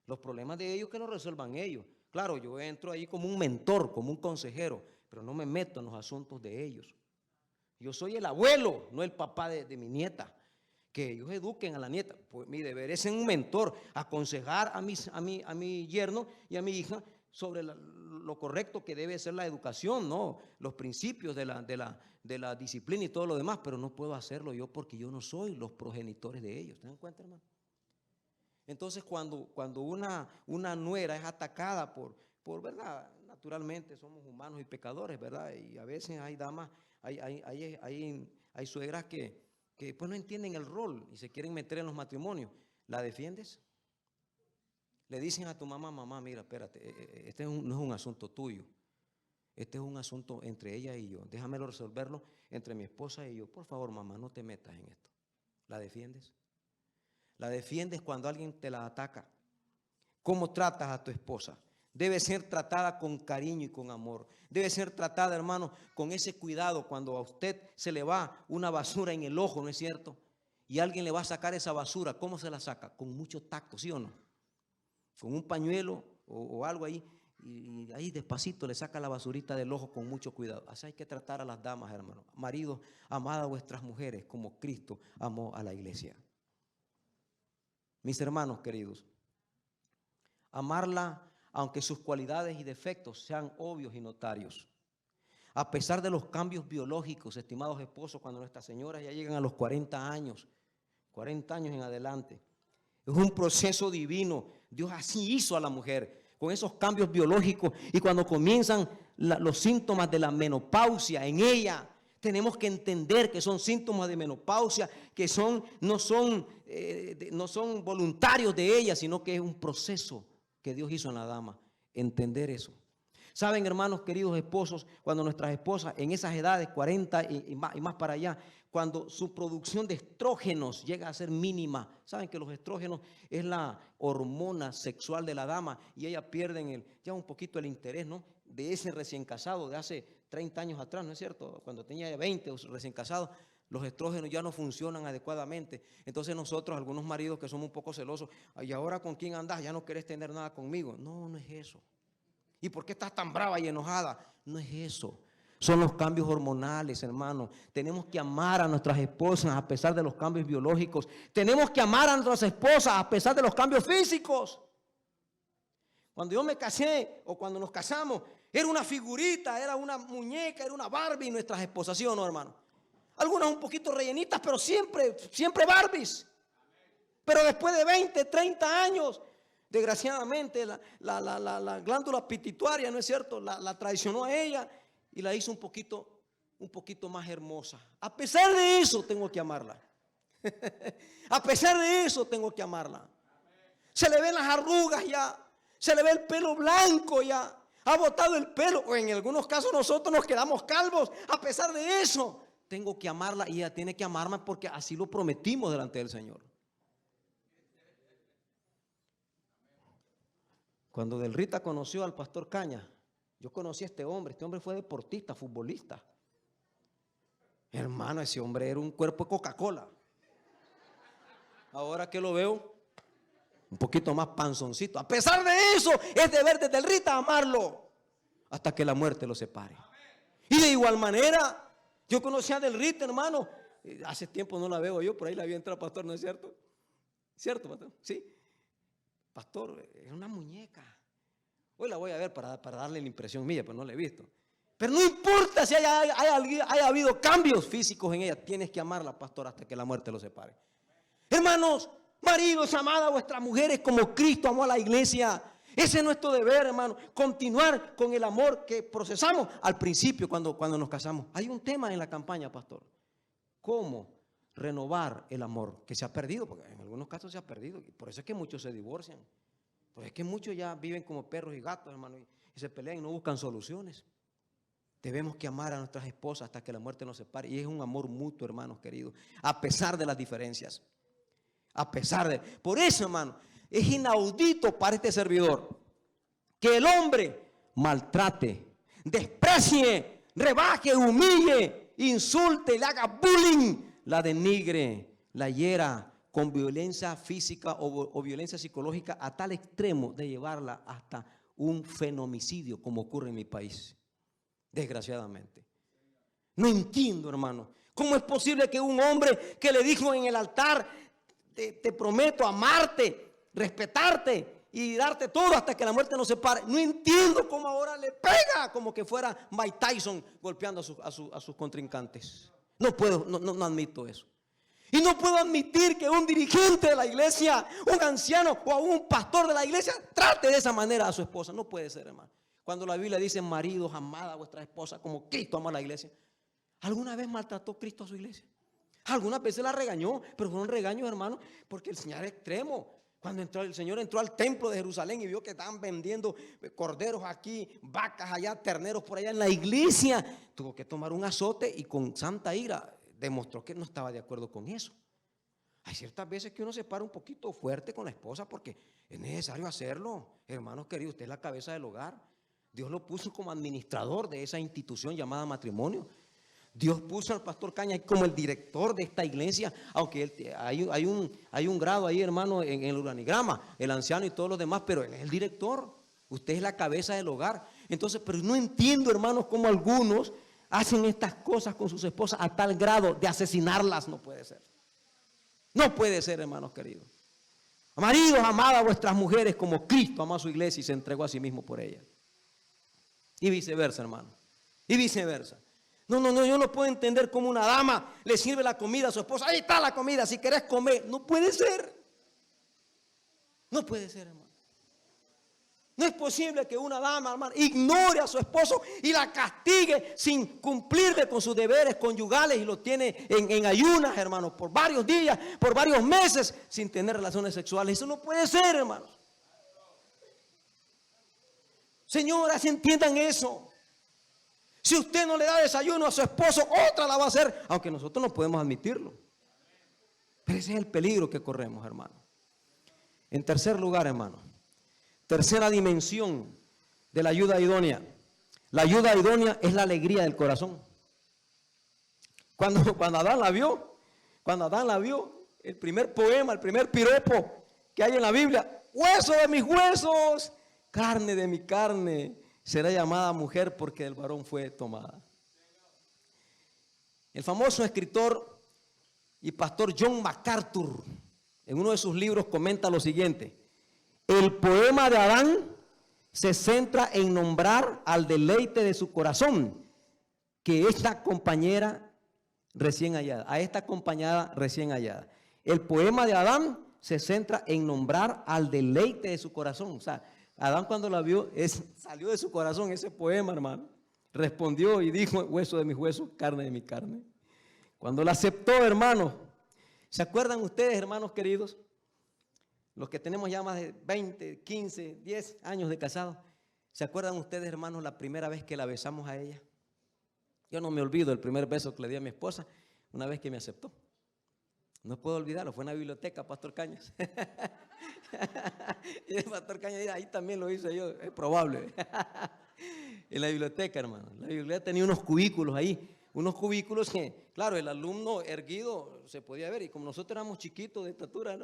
Los problemas de ellos que los resuelvan ellos. Claro, yo entro ahí como un mentor, como un consejero, pero no me meto en los asuntos de ellos. Yo soy el abuelo, no el papá de mi nieta. Que ellos eduquen a la nieta. Pues mi deber es ser un mentor, aconsejar a mi yerno y a mi hija sobre lo correcto que debe ser la educación, ¿no? Los principios de la disciplina y todo lo demás, pero no puedo hacerlo yo porque yo no soy los progenitores de ellos. ¿Te dan cuenta, hermano? Entonces, cuando una nuera es atacada por verdad, naturalmente somos humanos y pecadores, ¿verdad? Y a veces hay damas, hay suegras que pues no entienden el rol y se quieren meter en los matrimonios. ¿La defiendes? Le dicen a tu mamá, mamá, mira, espérate, este no es un asunto tuyo. Este es un asunto entre ella y yo. Déjamelo resolverlo entre mi esposa y yo. Por favor, mamá, no te metas en esto. ¿La defiendes? La defiendes cuando alguien te la ataca. ¿Cómo tratas a tu esposa? Debe ser tratada con cariño y con amor. Debe ser tratada, hermano, con ese cuidado cuando a usted se le va una basura en el ojo, ¿no es cierto? Y alguien le va a sacar esa basura. ¿Cómo se la saca? Con mucho tacto, ¿sí o no? Con un pañuelo o algo ahí. Y ahí despacito le saca la basurita del ojo con mucho cuidado. Así hay que tratar a las damas, hermano. Maridos, amad a vuestras mujeres como Cristo amó a la iglesia. Mis hermanos queridos, amarla aunque sus cualidades y defectos sean obvios y notarios. A pesar de los cambios biológicos, estimados esposos, cuando nuestras señoras ya llegan a los 40 años en adelante, es un proceso divino. Dios así hizo a la mujer, con esos cambios biológicos. Y cuando comienzan los síntomas de la menopausia en ella, tenemos que entender que son síntomas de menopausia, que no son voluntarios de ella, sino que es un proceso que Dios hizo en la dama. Entender eso. Saben, hermanos, queridos esposos, cuando nuestras esposas en esas edades, 40 y más para allá, cuando su producción de estrógenos llega a ser mínima, saben que los estrógenos es la hormona sexual de la dama y ellas pierden ya un poquito el interés, ¿no?, de ese recién casado de hace 30 años atrás, ¿no es cierto? Cuando tenía 20 recién casado, los estrógenos ya no funcionan adecuadamente. Entonces nosotros, algunos maridos que somos un poco celosos, ¿y ahora con quién andás? Ya no querés tener nada conmigo. No, no es eso. ¿Y por qué estás tan brava y enojada? No es eso. Son los cambios hormonales, hermano. Tenemos que amar a nuestras esposas a pesar de los cambios biológicos. Tenemos que amar a nuestras esposas a pesar de los cambios físicos. Cuando yo me casé o cuando nos casamos, era una figurita, era una muñeca, era una Barbie nuestras esposas, ¿sí o no, hermano? Algunas un poquito rellenitas, pero siempre Barbies. Pero después de 20, 30 años, desgraciadamente la glándula pituitaria, ¿no es cierto?, la traicionó a ella y la hizo un poquito más hermosa. A pesar de eso, tengo que amarla. A pesar de eso, tengo que amarla. Se le ven las arrugas ya, se le ve el pelo blanco ya, ha botado el pelo, o en algunos casos nosotros nos quedamos calvos. A pesar de eso, tengo que amarla y ella tiene que amarme porque así lo prometimos delante del Señor. Cuando Del Rita conoció al pastor Caña, yo conocí a este hombre fue deportista, futbolista. Hermano, ese hombre era un cuerpo de Coca-Cola. Ahora que lo veo, un poquito más panzoncito. A pesar de eso, es deber desde el Rita amarlo hasta que la muerte lo separe. Y de igual manera, yo conocía a Del Rita, hermano. Hace tiempo no la veo yo, por ahí la vi entrar, pastor, ¿no es cierto? ¿Cierto, pastor? Sí. Pastor, es una muñeca. Hoy la voy a ver para darle la impresión mía, pero no la he visto. Pero no importa si haya habido cambios físicos en ella, tienes que amarla, pastor, hasta que la muerte lo separe. Hermanos, maridos, amad a vuestras mujeres como Cristo amó a la iglesia. Ese es nuestro deber, hermano, continuar con el amor que procesamos al principio cuando nos casamos. Hay un tema en la campaña, pastor. ¿Cómo renovar el amor que se ha perdido? Porque en algunos casos se ha perdido. Y por eso es que muchos se divorcian. Por eso es que muchos ya viven como perros y gatos, hermano, y se pelean y no buscan soluciones. Debemos que amar a nuestras esposas hasta que la muerte nos separe. Y es un amor mutuo, hermanos queridos, a pesar de las diferencias. Por eso, hermano, es inaudito para este servidor que el hombre maltrate, desprecie, rebaje, humille, insulte, le haga bullying, la denigre, la hiera con violencia física o violencia psicológica a tal extremo de llevarla hasta un fenomicidio, como ocurre en mi país, desgraciadamente. No entiendo, hermano, ¿cómo es posible que un hombre que le dijo en el altar: te prometo amarte, respetarte y darte todo hasta que la muerte nos separe? No entiendo cómo ahora le pega como que fuera Mike Tyson golpeando a sus contrincantes. No puedo, no admito eso. Y no puedo admitir que un dirigente de la iglesia, un anciano o un pastor de la iglesia trate de esa manera a su esposa. No puede ser, hermano. Cuando la Biblia dice: maridos, amad a vuestra esposa como Cristo ama a la iglesia. ¿Alguna vez maltrató Cristo a su iglesia? Algunas veces la regañó, pero fueron regaños, hermano, porque el Señor es extremo. Cuando el Señor entró al templo de Jerusalén y vio que estaban vendiendo corderos aquí, vacas allá, terneros por allá en la iglesia, tuvo que tomar un azote y con santa ira demostró que no estaba de acuerdo con eso. Hay ciertas veces que uno se para un poquito fuerte con la esposa porque es necesario hacerlo. Hermanos queridos, usted es la cabeza del hogar. Dios lo puso como administrador de esa institución llamada matrimonio. Dios puso al pastor Cañas como el director de esta iglesia, aunque hay un grado ahí, hermano, en el organigrama, el anciano y todos los demás, pero él es el director. Usted es la cabeza del hogar. Entonces, pero no entiendo, hermanos, cómo algunos hacen estas cosas con sus esposas a tal grado de asesinarlas. No puede ser. No puede ser, hermanos queridos. Maridos, amad a vuestras mujeres como Cristo amó a su iglesia y se entregó a sí mismo por ella. Y viceversa, hermano. Y viceversa. No, yo no puedo entender cómo una dama le sirve la comida a su esposa. Ahí está la comida, si querés comer. No puede ser. No puede ser, hermano. No es posible que una dama, hermano, ignore a su esposo y la castigue sin cumplirle con sus deberes conyugales y lo tiene en ayunas, hermano, por varios días, por varios meses, sin tener relaciones sexuales. Eso no puede ser, hermano. Señoras, entiendan eso. Si usted no le da desayuno a su esposo, otra la va a hacer, aunque nosotros no podemos admitirlo. Pero ese es el peligro que corremos, hermano. En tercer lugar, hermano, tercera dimensión de la ayuda idónea. La ayuda idónea es la alegría del corazón. Cuando Adán la vio, el primer poema, el primer piropo que hay en la Biblia: hueso de mis huesos, carne de mi carne, será llamada mujer porque del varón fue tomada. El famoso escritor y pastor John MacArthur, en uno de sus libros, comenta lo siguiente: el poema de Adán se centra en nombrar al deleite de su corazón, que esta compañera recién hallada, a esta acompañada recién hallada. El poema de Adán se centra en nombrar al deleite de su corazón. O sea, Adán, cuando la vio, salió de su corazón ese poema, hermano. Respondió y dijo: hueso de mis huesos, carne de mi carne. Cuando la aceptó, hermano, ¿se acuerdan ustedes, hermanos queridos? Los que tenemos ya más de 20, 15, 10 años de casados, ¿se acuerdan ustedes, hermanos, la primera vez que la besamos a ella? Yo no me olvido el primer beso que le di a mi esposa una vez que me aceptó. No puedo olvidarlo, fue en la biblioteca, Pastor Cañas. Y el Pastor Cañas dirá: ahí también lo hice yo, es probable. En la biblioteca, hermano. La biblioteca tenía unos cubículos ahí Unos cubículos que, claro, el alumno erguido se podía ver, y como nosotros éramos chiquitos de estatura,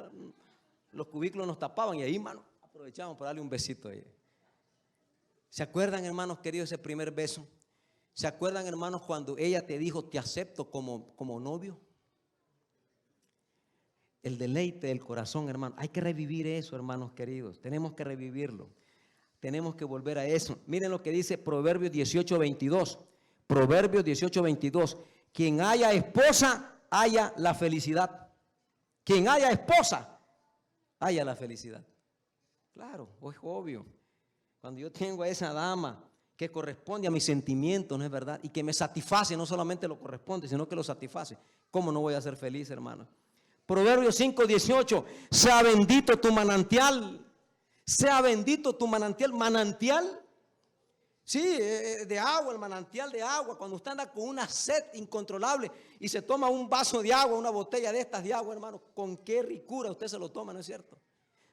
los cubículos nos tapaban, y ahí, hermano, aprovechábamos para darle un besito ahí. ¿Se acuerdan, hermanos queridos, ese primer beso? ¿Se acuerdan, hermanos, cuando ella te dijo, te acepto como novio? El deleite del corazón, hermano. Hay que revivir eso, hermanos queridos. Tenemos que revivirlo. Tenemos que volver a eso. Miren lo que dice Proverbios 18:22. Proverbios 18:22. Quien haya esposa, haya la felicidad. Quien haya esposa, haya la felicidad. Claro, es obvio. Cuando yo tengo a esa dama que corresponde a mis sentimientos, ¿no es verdad? Y que me satisface, no solamente lo corresponde, sino que lo satisface. ¿Cómo no voy a ser feliz, hermano? Proverbios 5:18. Sea bendito tu manantial. Sea bendito tu manantial. ¿Manantial? Sí, de agua, el manantial de agua. Cuando usted anda con una sed incontrolable y se toma un vaso de agua, una botella de estas de agua, hermano, con qué ricura usted se lo toma, ¿no es cierto?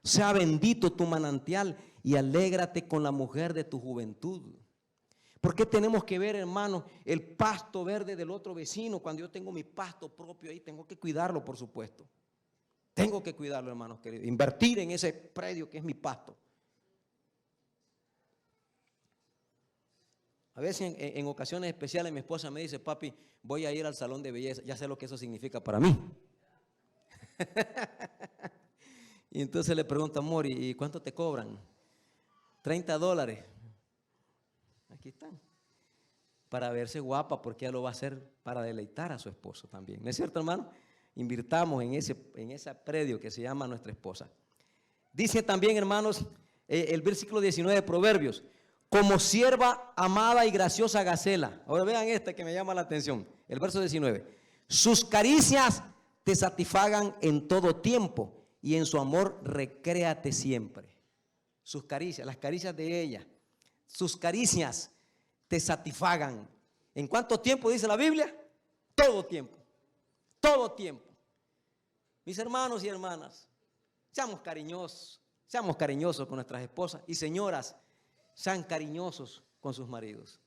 Sea bendito tu manantial y alégrate con la mujer de tu juventud. ¿Por qué tenemos que ver, hermano, el pasto verde del otro vecino cuando yo tengo mi pasto propio ahí? Tengo que cuidarlo, por supuesto. Tengo que cuidarlo, hermanos queridos. Invertir en ese predio que es mi pasto. A veces en ocasiones especiales mi esposa me dice, papi, voy a ir al salón de belleza. Ya sé lo que eso significa para mí. Y entonces le pregunto, amor, ¿y cuánto te cobran? $30. Aquí están. Para verse guapa, porque ella lo va a hacer para deleitar a su esposo también. ¿No es cierto, hermano? Invirtamos en ese predio que se llama nuestra esposa. Dice también, hermanos, el versículo 19 de Proverbios, como sierva amada y graciosa gacela. Ahora vean esta que me llama la atención. El verso 19. Sus caricias te satisfagan en todo tiempo y en su amor recréate siempre. Sus caricias, las caricias de ella. Sus caricias te satisfagan. ¿En cuánto tiempo dice la Biblia? Todo tiempo. Todo tiempo. Mis hermanos y hermanas, seamos cariñosos con nuestras esposas. Y señoras, sean cariñosos con sus maridos.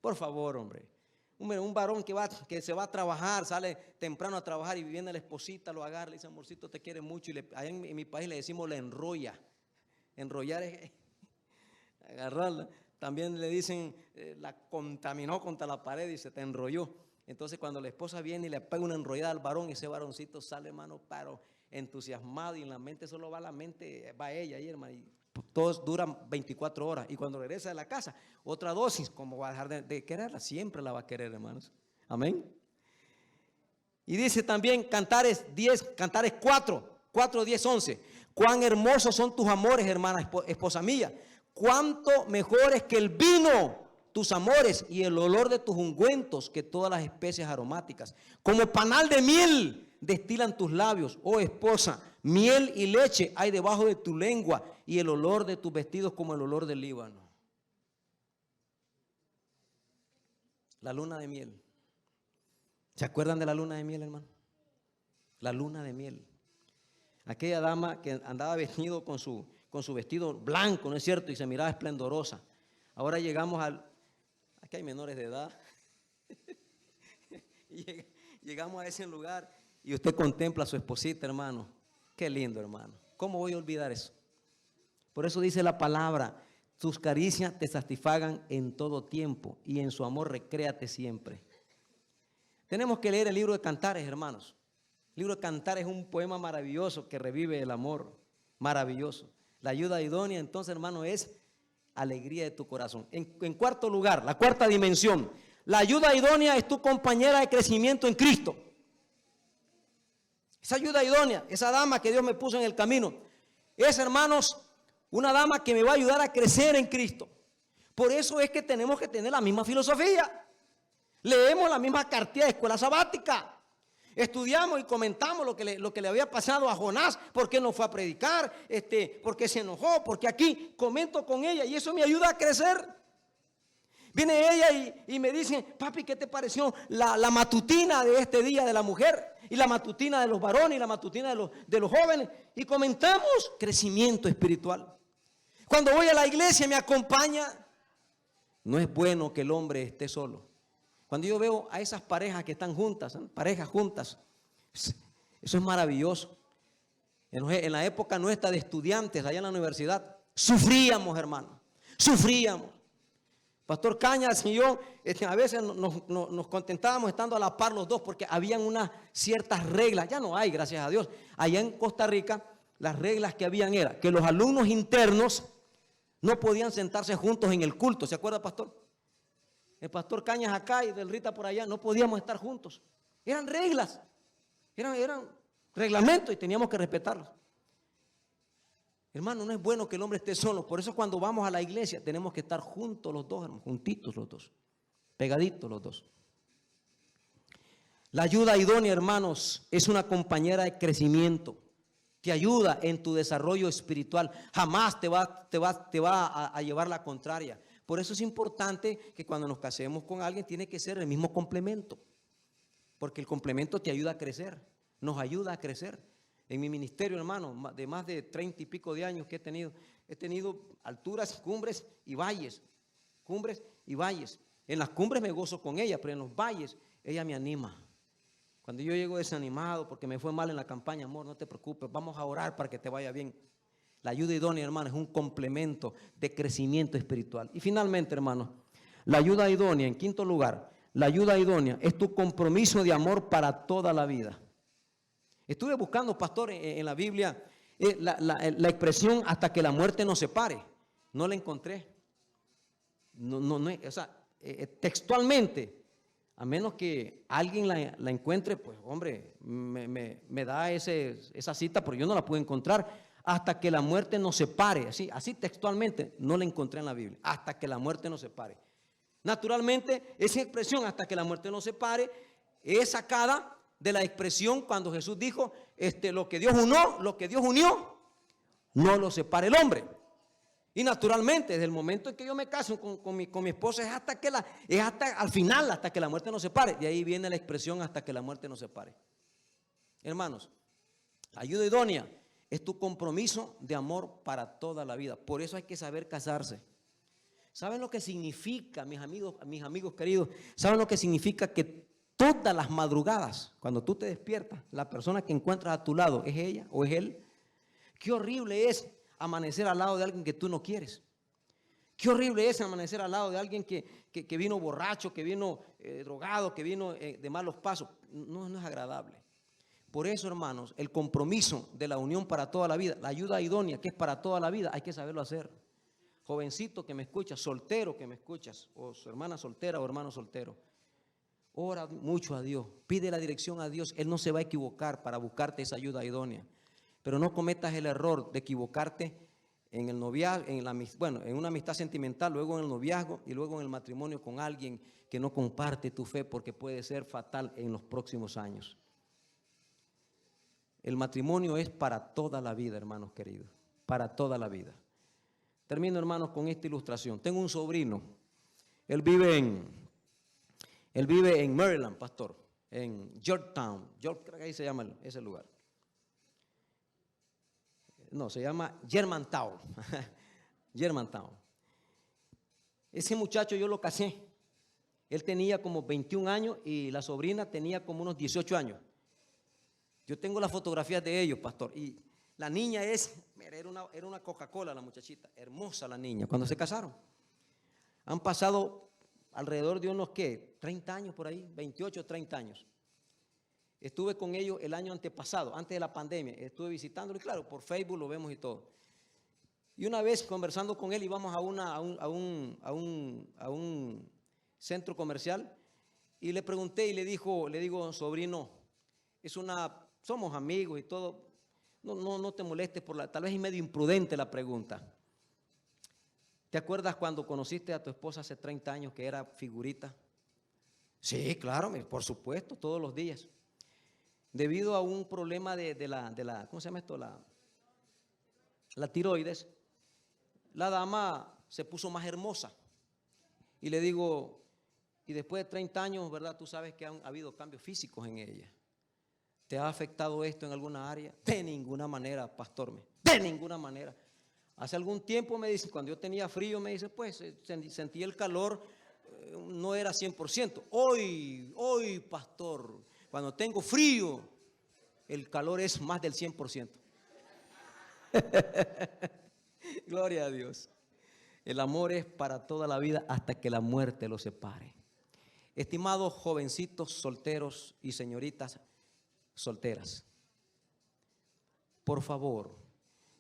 Por favor, hombre. Un varón que se va a trabajar, sale temprano a trabajar y viene la esposita, lo agarra, le dice, amorcito, te quiere mucho. Y allá en mi país le decimos le enrolla. Enrollar es agarrarla. También le dicen, la contaminó contra la pared y se te enrolló. Entonces cuando la esposa viene y le pega una enrollada al varón, ese varoncito sale, hermano, pero entusiasmado, y en la mente solo va la mente, va ella ahí, hermano, y todos duran 24 horas. Y cuando regresa de la casa, otra dosis, como va a dejar de quererla, siempre la va a querer, hermanos. Amén. Y dice también Cantares 4, 10, 11. Cuán hermosos son tus amores, hermana, esposa mía. Cuánto mejores que el vino tus amores y el olor de tus ungüentos que todas las especies aromáticas. Como panal de miel destilan tus labios, oh esposa. Miel y leche hay debajo de tu lengua y el olor de tus vestidos como el olor del Líbano. La luna de miel. ¿Se acuerdan de la luna de miel, hermano? La luna de miel. Aquella dama que andaba vestido con su vestido blanco, ¿no es cierto? Y se miraba esplendorosa. Ahora llegamos aquí hay menores de edad. Y llegamos a ese lugar y usted contempla a su esposita, hermano. Qué lindo, hermano. ¿Cómo voy a olvidar eso? Por eso dice la palabra, tus caricias te satisfagan en todo tiempo y en su amor recréate siempre. Tenemos que leer el libro de Cantares, hermanos. El libro de Cantares es un poema maravilloso que revive el amor, maravilloso. La ayuda idónea, entonces, hermano, es alegría de tu corazón. En cuarto lugar, la cuarta dimensión, la ayuda idónea es tu compañera de crecimiento en Cristo. Esa ayuda idónea, esa dama que Dios me puso en el camino, es, hermanos, una dama que me va a ayudar a crecer en Cristo. Por eso es que tenemos que tener la misma filosofía. Leemos la misma cartilla de escuela sabática. Estudiamos y comentamos lo que le había pasado a Jonás, por qué no fue a predicar, por qué se enojó, porque aquí comento con ella y eso me ayuda a crecer. Viene ella y me dice, papi, ¿qué te pareció la matutina de este día de la mujer? Y la matutina de los varones y la matutina de los jóvenes. Y comentamos crecimiento espiritual. Cuando voy a la iglesia me acompaña. No es bueno que el hombre esté solo. Cuando yo veo a esas parejas que están juntas, parejas juntas, eso es maravilloso. En la época nuestra de estudiantes allá en la universidad, sufríamos, hermano, sufríamos. Pastor Cañas y yo a veces nos contentábamos estando a la par los dos porque habían unas ciertas reglas. Ya no hay, gracias a Dios. Allá en Costa Rica, las reglas que habían era que los alumnos internos no podían sentarse juntos en el culto. ¿Se acuerda, pastor? El pastor Cañas acá y del Rita por allá, no podíamos estar juntos. Eran reglas, eran reglamentos y teníamos que respetarlos. Hermano, no es bueno que el hombre esté solo. Por eso cuando vamos a la iglesia tenemos que estar juntos los dos, hermano, juntitos los dos, pegaditos los dos. La ayuda idónea, hermanos, es una compañera de crecimiento. Te ayuda en tu desarrollo espiritual. Jamás te va a llevar la contraria. Por eso es importante que cuando nos casemos con alguien tiene que ser el mismo complemento. Porque el complemento te ayuda a crecer, nos ayuda a crecer. En mi ministerio, hermano, de más de 30 y pico de años que he tenido alturas, cumbres y valles. Cumbres y valles. En las cumbres me gozo con ella, pero en los valles ella me anima. Cuando yo llego desanimado porque me fue mal en la campaña, amor, no te preocupes, vamos a orar para que te vaya bien. La ayuda idónea, hermano, es un complemento de crecimiento espiritual. Y finalmente, hermano, la ayuda idónea, en quinto lugar, la ayuda idónea es tu compromiso de amor para toda la vida. Estuve buscando, pastor, en la Biblia la expresión hasta que la muerte nos separe. No la encontré. O sea, textualmente, a menos que alguien la encuentre, pues hombre, me da esa cita, pero yo no la pude encontrar. Hasta que la muerte nos separe, así textualmente, no la encontré en la Biblia. Hasta que la muerte nos separe. Naturalmente, esa expresión, hasta que la muerte nos separe, es sacada de la expresión cuando Jesús dijo, lo que Dios unió, no lo separe el hombre. Y naturalmente, desde el momento en que yo me caso con mi esposa, es hasta al final, hasta que la muerte nos separe. De ahí viene la expresión, hasta que la muerte nos separe. Hermanos, ayuda idónea es tu compromiso de amor para toda la vida. Por eso hay que saber casarse. ¿Saben lo que significa, mis amigos queridos? ¿Saben lo que significa que todas las madrugadas, cuando tú te despiertas, la persona que encuentras a tu lado es ella o es él? Qué horrible es amanecer al lado de alguien que tú no quieres. Qué horrible es amanecer al lado de alguien que vino borracho, que vino drogado, que vino de malos pasos. No es agradable. Por eso, hermanos, el compromiso de la unión para toda la vida, la ayuda idónea que es para toda la vida, hay que saberlo hacer. Jovencito que me escuchas, soltero que me escuchas, o su hermana soltera o hermano soltero, ora mucho a Dios, pide la dirección a Dios. Él no se va a equivocar para buscarte esa ayuda idónea. Pero no cometas el error de equivocarte en el noviazgo, en una amistad sentimental, luego en el noviazgo y luego en el matrimonio con alguien que no comparte tu fe, porque puede ser fatal en los próximos años. El matrimonio es para toda la vida, hermanos queridos, para toda la vida. Termino, hermanos, con esta ilustración. Tengo un sobrino, él vive en Maryland, pastor, en Georgetown, creo que ahí se llama ese lugar. No, se llama Germantown. Germantown. Ese muchacho yo lo casé. Él tenía como 21 años y la sobrina tenía como unos 18 años. Yo tengo las fotografías de ellos, pastor. Y la niña era una Coca-Cola la muchachita. Hermosa la niña, cuando se casaron. Han pasado alrededor de unos, 30 años por ahí, 28, 30 años. Estuve con ellos el año antepasado, antes de la pandemia. Estuve visitándolo y claro, por Facebook lo vemos y todo. Y una vez conversando con él íbamos a un centro comercial y le pregunté y le digo, sobrino, somos amigos y todo, no te molestes tal vez es medio imprudente la pregunta. ¿Te acuerdas cuando conociste a tu esposa hace 30 años que era figurita? Sí, claro, por supuesto, todos los días. Debido a un problema de la ¿cómo se llama esto? La tiroides, la dama se puso más hermosa. Y le digo, y después de 30 años, ¿verdad? Tú sabes que han habido cambios físicos en ella. ¿Te ha afectado esto en alguna área? De ninguna manera, pastor, de ninguna manera. Hace algún tiempo me dice, cuando yo tenía frío, me dice, pues sentí el calor no era 100%. Hoy, pastor, cuando tengo frío, el calor es más del 100%. Gloria a Dios. El amor es para toda la vida hasta que la muerte los separe. Estimados jovencitos solteros y señoritas solteras, por favor,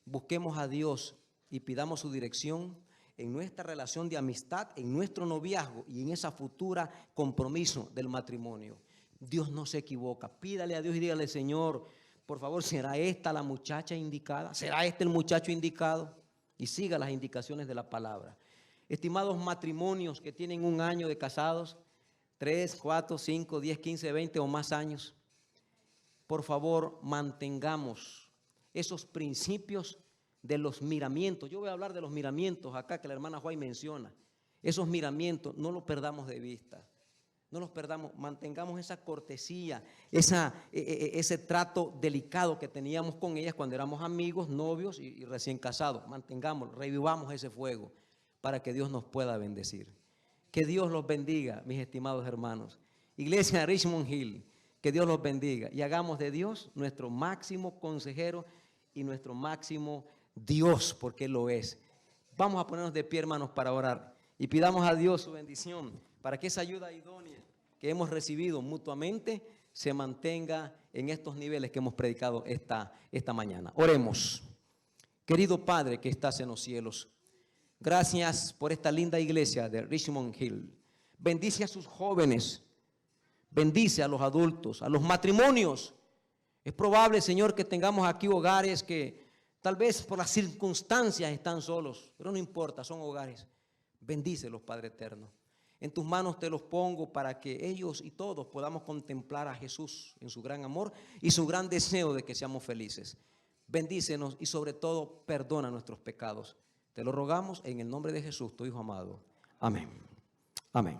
busquemos a Dios y pidamos su dirección en nuestra relación de amistad, en nuestro noviazgo y en esa futura compromiso del matrimonio. Dios no se equivoca. Pídale a Dios y dígale: Señor, por favor, ¿será esta la muchacha indicada? ¿Será este el muchacho indicado? Y siga las indicaciones de la palabra. Estimados matrimonios que tienen un año de casados, 3, 4, 5, 10, 15, 20 o más años, por favor, mantengamos esos principios de los miramientos. Yo voy a hablar de los miramientos acá que la hermana Juay menciona. Esos miramientos no los perdamos de vista. No los perdamos, mantengamos esa cortesía, ese trato delicado que teníamos con ellas cuando éramos amigos, novios y recién casados. Mantengámoslo, revivamos ese fuego para que Dios nos pueda bendecir. Que Dios los bendiga, mis estimados hermanos. Iglesia de Richmond Hill, que Dios los bendiga y hagamos de Dios nuestro máximo consejero y nuestro máximo Dios, porque Él lo es. Vamos a ponernos de pie, hermanos, para orar y pidamos a Dios su bendición para que esa ayuda idónea que hemos recibido mutuamente se mantenga en estos niveles que hemos predicado esta mañana. Oremos. Querido Padre que estás en los cielos, gracias por esta linda iglesia de Richmond Hill. Bendice a sus jóvenes, bendice a los adultos, a los matrimonios. Es probable, Señor, que tengamos aquí hogares que tal vez por las circunstancias están solos, pero no importa, son hogares. Bendícelos, Padre eterno. En tus manos te los pongo para que ellos y todos podamos contemplar a Jesús en su gran amor y su gran deseo de que seamos felices. Bendícenos y sobre todo perdona nuestros pecados. Te lo rogamos en el nombre de Jesús, tu Hijo amado. Amén. Amén.